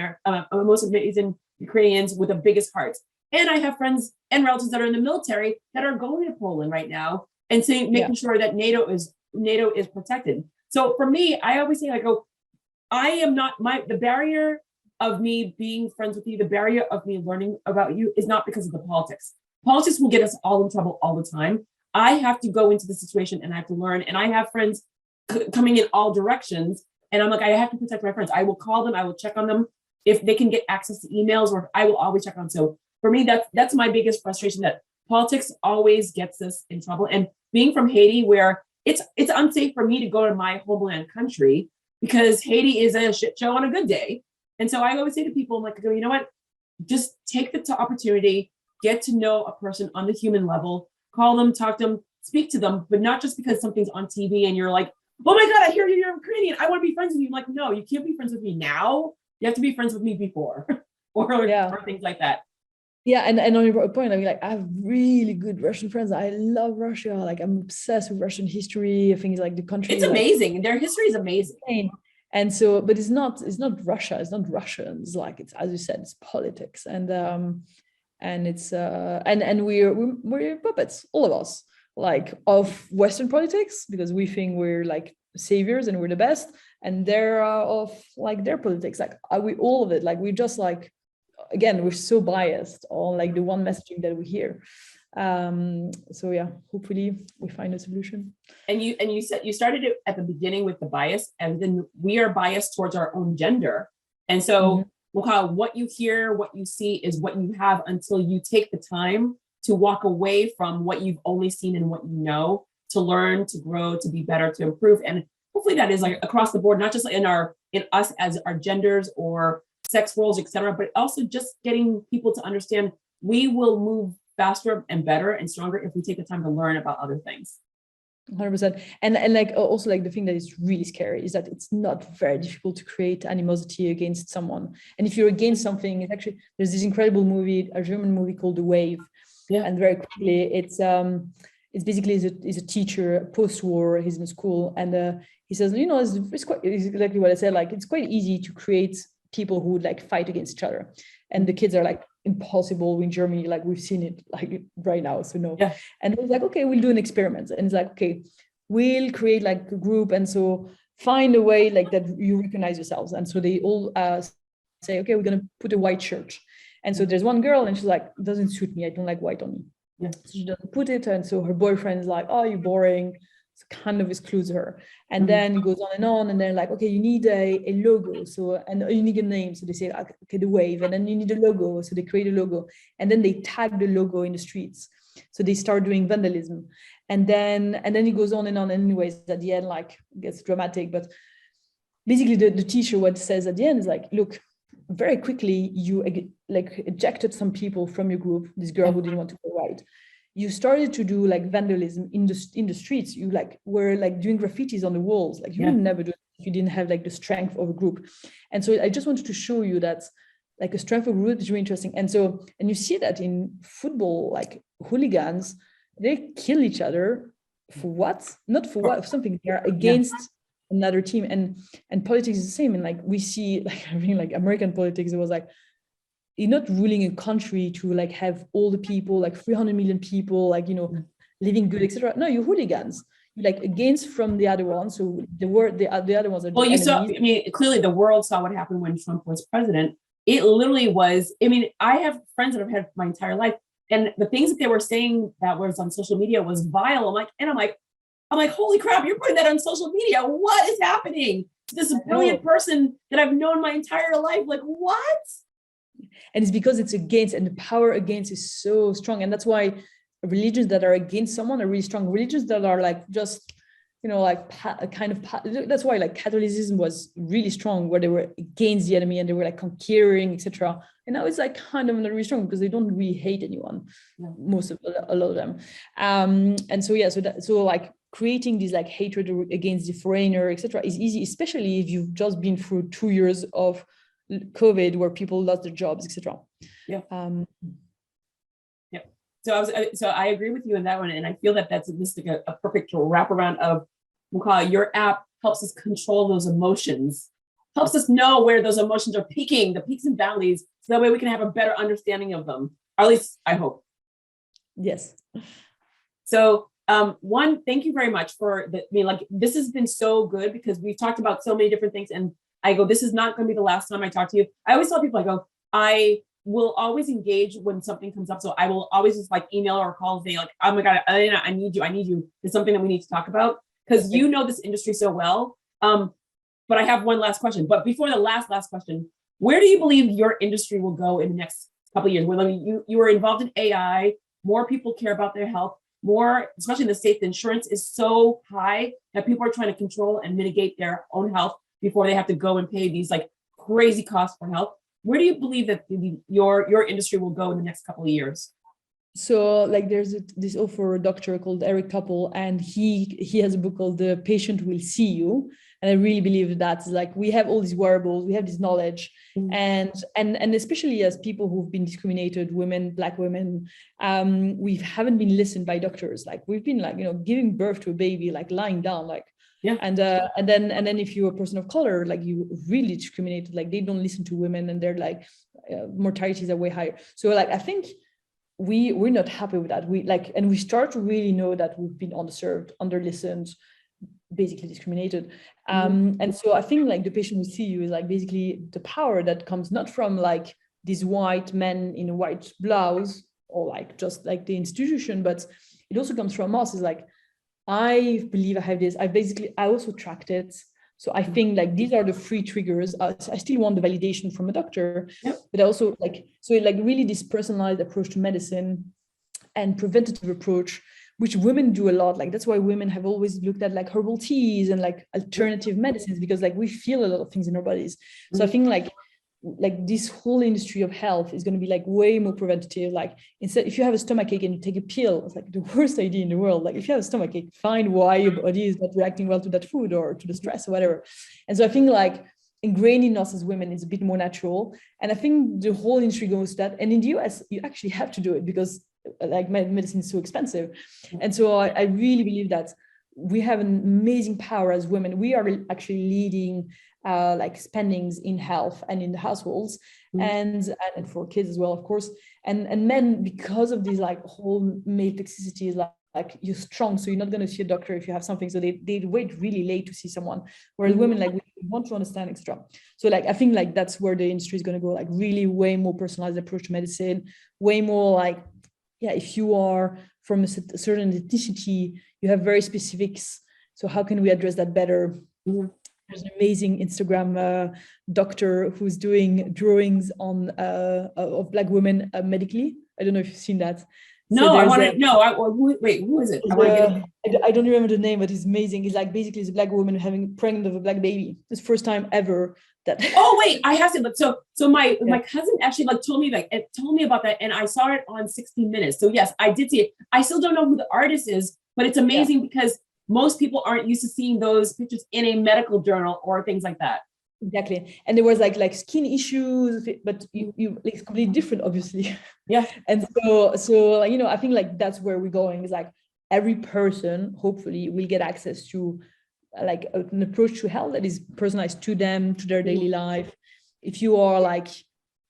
Speaker 3: most amazing Ukrainians with the biggest hearts. And I have friends and relatives that are in the military that are going to Poland right now and making sure that NATO is protected. So for me, I always say, I am not the barrier of me being friends with you, the barrier of me learning about you is not because of the politics. Politics will get us all in trouble all the time. I have to go into the situation and I have to learn. And I have friends coming in all directions. And I'm like, I have to protect my friends. I will call them. I will check on them if they can get access to emails, or I will always check on. So for me, that's my biggest frustration, that politics always gets us in trouble. And being from Haiti, where it's unsafe for me to go to my homeland country because Haiti is a shit show on a good day. And so I always say to people, I'm like, you know what? Just take the opportunity, get to know a person on the human level, call them, talk to them, speak to them, but not just because something's on TV and you're like, oh my God, I hear you're Ukrainian. I want to be friends with you. I'm like, no, you can't be friends with me now. You have to be friends with me before or things like that.
Speaker 2: Yeah, and on your point, I mean, like, I have really good Russian friends. I love Russia. Like, I'm obsessed with Russian history. I think it's like the country.
Speaker 3: It's amazing. Their history is amazing.
Speaker 2: And so, but it's not Russia. It's not Russians. Like, it's, as you said, it's politics, and it's and we're puppets, all of us, like, of Western politics, because we think we're like saviors and we're the best, and they're of like their politics. Like, we all of it. Like, we just like, again, we're so biased on like the one messaging that we hear. So yeah, hopefully we find a solution.
Speaker 3: And you said you started it at the beginning with the bias, and then we are biased towards our own gender. And so what you hear, what you see is what you have until you take the time to walk away from what you've only seen and what you know, to learn, to grow, to be better, to improve. And hopefully that is like across the board, not just in us as our genders or sex roles, etc., but also just getting people to understand we will move faster and better and stronger if we take the time to learn about other things.
Speaker 2: 100%. And like also like the thing that is really scary is that it's not very difficult to create animosity against someone. And if you're against something, it's actually, there's this incredible movie, a German movie called The Wave. Yeah. And very quickly, it's basically is a teacher post-war, he's in school, and he says, it's exactly what I said, like, it's quite easy to create people who would like fight against each other. And the kids are like, impossible in Germany, like we've seen it like right now, so no.
Speaker 3: Yeah.
Speaker 2: And it was like, okay, we'll do an experiment. And it's like, okay, we'll create like a group, and so find a way like that you recognize yourselves. And so they all say, okay, we're gonna put a white shirt. And so there's one girl and she's like, it doesn't suit me, I don't like white on me.
Speaker 3: Yeah.
Speaker 2: So she doesn't put it, and so her boyfriend is like, oh, you're boring. Kind of excludes her, and then it goes on, and they're like, okay, you need a logo, so, and you need a name, so they say, okay, the wave, and then you need a logo, so they create a logo, and then they tag the logo in the streets, so they start doing vandalism, and then it goes on, and anyways, at the end, like, it gets dramatic, but basically the teacher, what says at the end is like, look, very quickly you like ejected some people from your group, this girl who didn't want to go right. You started to do like vandalism in the streets. You like were like doing graffitis on the walls. Like you would never do it if you didn't have like the strength of a group. And so I just wanted to show you that like a strength of a group is really interesting. And so, and you see that in football, like hooligans, they kill each other for what? Not for what, for something they're against another team. And politics is the same. And like we see, like I mean, like American politics, it was like, you're not ruling a country to like have all the people, like 300 million people, like, you know, living good, etc. No, you're hooligans. You're like against from the other ones. So the other ones are.
Speaker 3: Well, you saw. I mean, clearly the world saw what happened when Trump was president. It literally was. I mean, I have friends that I've had my entire life, and the things that they were saying that was on social media was vile. I'm like, holy crap! You're putting that on social media. What is happening to this brilliant person that I've known my entire life? Like what?
Speaker 2: And it's because it's against, and the power against is so strong. And that's why religions that are against someone are really strong. Religions that are like just, you know, like that's why like Catholicism was really strong, where they were against the enemy and they were like conquering, etc. And now it's like kind of not really strong because they don't really hate anyone, a lot of them. And so so like creating this like hatred against the foreigner, etc. is easy, especially if you've just been through 2 years of COVID where people lost their jobs, etc.
Speaker 3: So I agree with you on that one, and I feel that that's just like a perfect wraparound of, we'll call it, your app helps us control those emotions, helps us know where those emotions are peaking, the peaks and valleys, so that way we can have a better understanding of them, or at least I hope.
Speaker 2: Yes.
Speaker 3: So one, thank you very much for the, I mean, like this has been so good because we've talked about so many different things, and I go, this is not going to be the last time I talk to you. I always tell people, I go, I will always engage when something comes up. So I will always just like email or call and say like, oh my God, Elena, I need you. It's something that we need to talk about because you know this industry so well. But I have one last question. But before the last question, where do you believe your industry will go in the next couple of years? When you were involved in AI, more people care about their health, more, especially in the States, the insurance is so high that people are trying to control and mitigate their own health before they have to go and pay these like crazy costs for health. Where do you believe that your industry will go in the next couple of years?
Speaker 2: So like there's this author, a doctor called Eric Topol, and he has a book called The Patient Will See You. And I really believe that like we have all these wearables, we have this knowledge, and especially as people who've been discriminated, women, Black women, we haven't been listened by doctors. Like we've been like, you know, giving birth to a baby, like lying down, like, and then if you're a person of color, like you really discriminated, like they don't listen to women, and they're like mortalities are way higher. So like I think we're not happy with that. And we start to really know that we've been underserved, under-listened, basically discriminated. And so I think like The Patient Will See You is like basically the power that comes not from like these white men in a white blouse or like just like the institution, but it also comes from us. Is like, I believe I have this. I also tracked it. So I think like these are the 3 triggers. I still want the validation from a doctor, but also like, so like really this personalized approach to medicine and preventative approach, which women do a lot. Like that's why women have always looked at like herbal teas and like alternative medicines, because like we feel a lot of things in our bodies. So I think like this whole industry of health is going to be like way more preventative. Like instead, if you have a stomachache and you take a pill, it's like the worst idea in the world. Like if you have a stomachache, find why your body is not reacting well to that food or to the stress or whatever. And so I think like ingrained in us as women is a bit more natural. And I think the whole industry goes to that. And in the US, you actually have to do it because like medicine is so expensive. And so I really believe that we have an amazing power as women. We are actually leading like spendings in health and in the households, and for kids as well, of course. And men, because of these like whole male toxicity, is like you're strong, so you're not going to see a doctor if you have something, so they wait really late to see someone, whereas women, like, we want to understand, etc. So like I think like that's where the industry is going to go, like really way more personalized approach to medicine, way more like, yeah, if you are from a certain ethnicity, you have very specifics, so how can we address that better? There's an amazing Instagram doctor who's doing drawings on of Black women medically. I don't know if you've seen that.
Speaker 3: No,
Speaker 2: So
Speaker 3: I want to know. Wait, who is it? I want to get it.
Speaker 2: I don't remember the name, but it's amazing. It's like basically it's a Black woman having pregnant of a Black baby. It's the first time ever that.
Speaker 3: Oh wait, I have to look. So my cousin actually like told me about that, and I saw it on 60 Minutes. So yes, I did see it. I still don't know who the artist is, but it's amazing because most people aren't used to seeing those pictures in a medical journal or things like that.
Speaker 2: Exactly. And there was like skin issues, but it's completely different, obviously.
Speaker 3: Yeah.
Speaker 2: And so you know, I think like that's where we're going, is like every person hopefully will get access to like an approach to health that is personalized to them, to their daily life. If you are like,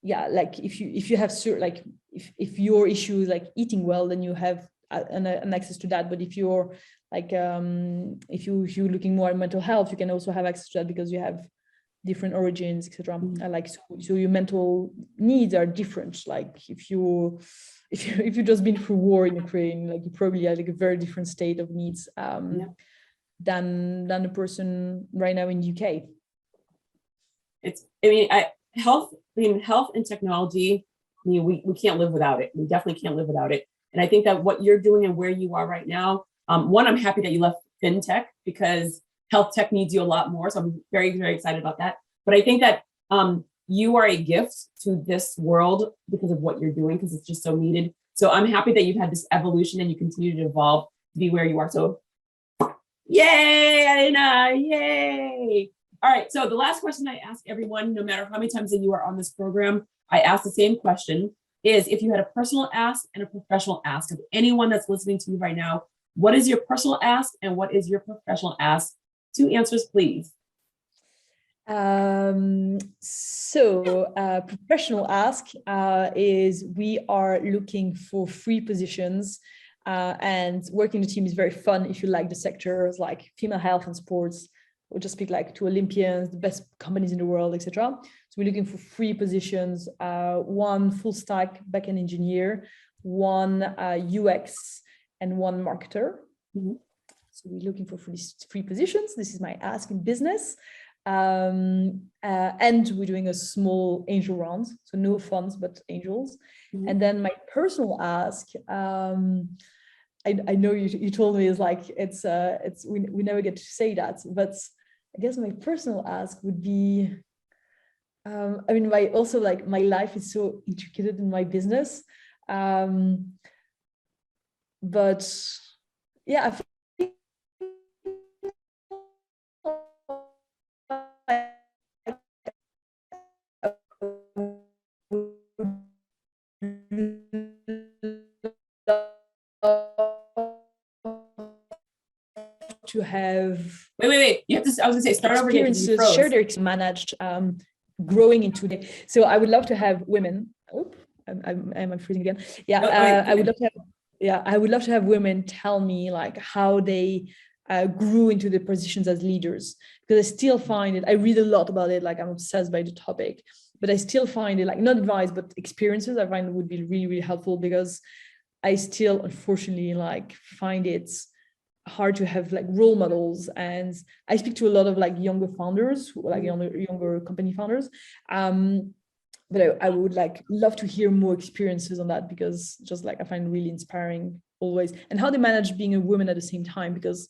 Speaker 2: yeah, like if you have like if your issue is like eating well, then you have an access to that. But if you're like if you're looking more at mental health, you can also have access to that because you have different origins, etc. Like so your mental needs are different. Like if you just been through war in Ukraine, like you probably have like a very different state of needs than a person right now in the UK.
Speaker 3: Health and technology, we can't live without it. We definitely can't live without it. And I think that what you're doing and where you are right now, one, I'm happy that you left fintech because health tech needs you a lot more. So I'm very, very excited about that. But I think that you are a gift to this world because of what you're doing, because it's just so needed. So I'm happy that you've had this evolution and you continue to evolve to be where you are. So yay, Elena, yay. All right, so the last question I ask everyone, no matter how many times that you are on this program, I ask the same question, is if you had a personal ask and a professional ask of anyone that's listening to you right now, what is your personal ask and what is your professional ask? 2 answers, please.
Speaker 2: Professional ask is we are looking for free positions, and working the team is very fun if you like the sectors like female health and sports. We'll just speak like to Olympians, the best companies in the world, etc. So we're looking for free positions, 1 full stack backend engineer, 1 UX, and 1 marketer. So we're looking for free positions. This is my ask in business. And we're doing a small angel round, so no funds, but angels. And then my personal ask, I know you told me is like, we never get to say that, but I guess my personal ask would be, my life is so intricate in my business. But yeah, I think to have
Speaker 3: wait, you have to, I was gonna say, start over again.
Speaker 2: Share their managed growing into the, so I would love to have women, am I freezing again? I would love to have women tell me like how they grew into the positions as leaders, because I still find it, I read a lot about it, like I'm obsessed by the topic, but I still find it, like, not advice, but experiences I find would be really, really helpful, because I still unfortunately like find it hard to have like role models. And I speak to a lot of like younger founders, like younger company founders, but I would like love to hear more experiences on that, because just like I find it really inspiring always, and how they manage being a woman at the same time, because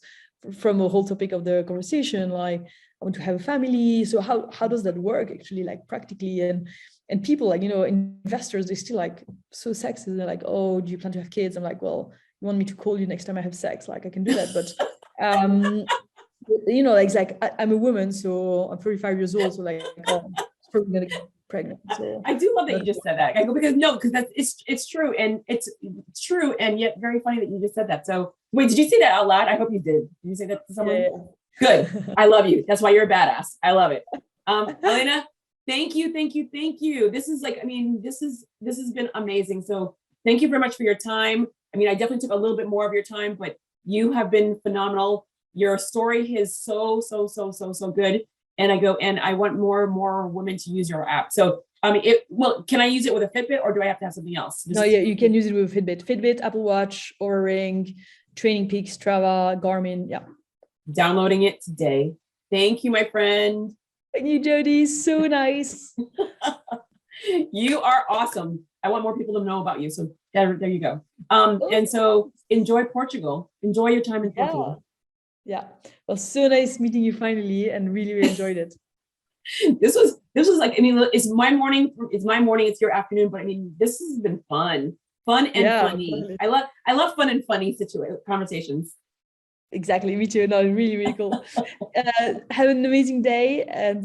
Speaker 2: from the whole topic of the conversation, like I want to have a family, so how does that work actually, like practically? And people, like, you know, investors, they're still like so sexist. They're like, oh, do you plan to have kids? I'm like, well, you want me to call you next time I have sex? Like, I can do that, but you know, like I'm a woman, so I'm 35 years old, so like I'm probably gonna get pregnant. So
Speaker 3: I do love that you just said that. Because that's it's true, and it's true, and yet very funny that you just said that. So wait, did you say that out loud? I hope you did. Did you say that to someone?
Speaker 2: Yeah.
Speaker 3: Good. I love you. That's why you're a badass. I love it. Elena, thank you. This is like, I mean, this has been amazing. So thank you very much for your time. I mean, I definitely took a little bit more of your time, but you have been phenomenal. Your story is so good. And I want more and more women to use your app. So, can I use it with a Fitbit or do I have to have something else?
Speaker 2: No, yeah, you can use it with Fitbit, Apple Watch, Oura Ring, Training Peaks, Strava, Garmin. Yeah.
Speaker 3: Downloading it today. Thank you, my friend.
Speaker 2: Thank you, Jodi. So nice.
Speaker 3: You are awesome. I want more people to know about you. So there you go. And so enjoy Portugal. Enjoy your time in Portugal.
Speaker 2: Yeah. Well, so nice meeting you finally, and really enjoyed it.
Speaker 3: This was like, I mean, it's my morning, it's your afternoon, but I mean, this has been fun and funny.
Speaker 2: Totally.
Speaker 3: I love fun and funny conversations.
Speaker 2: Exactly. Me too. No, really cool. Have an amazing day, and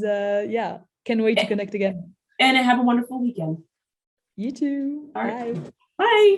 Speaker 2: can't wait to connect again.
Speaker 3: And have a wonderful weekend.
Speaker 2: You too.
Speaker 3: All right.
Speaker 2: Bye.
Speaker 3: Bye.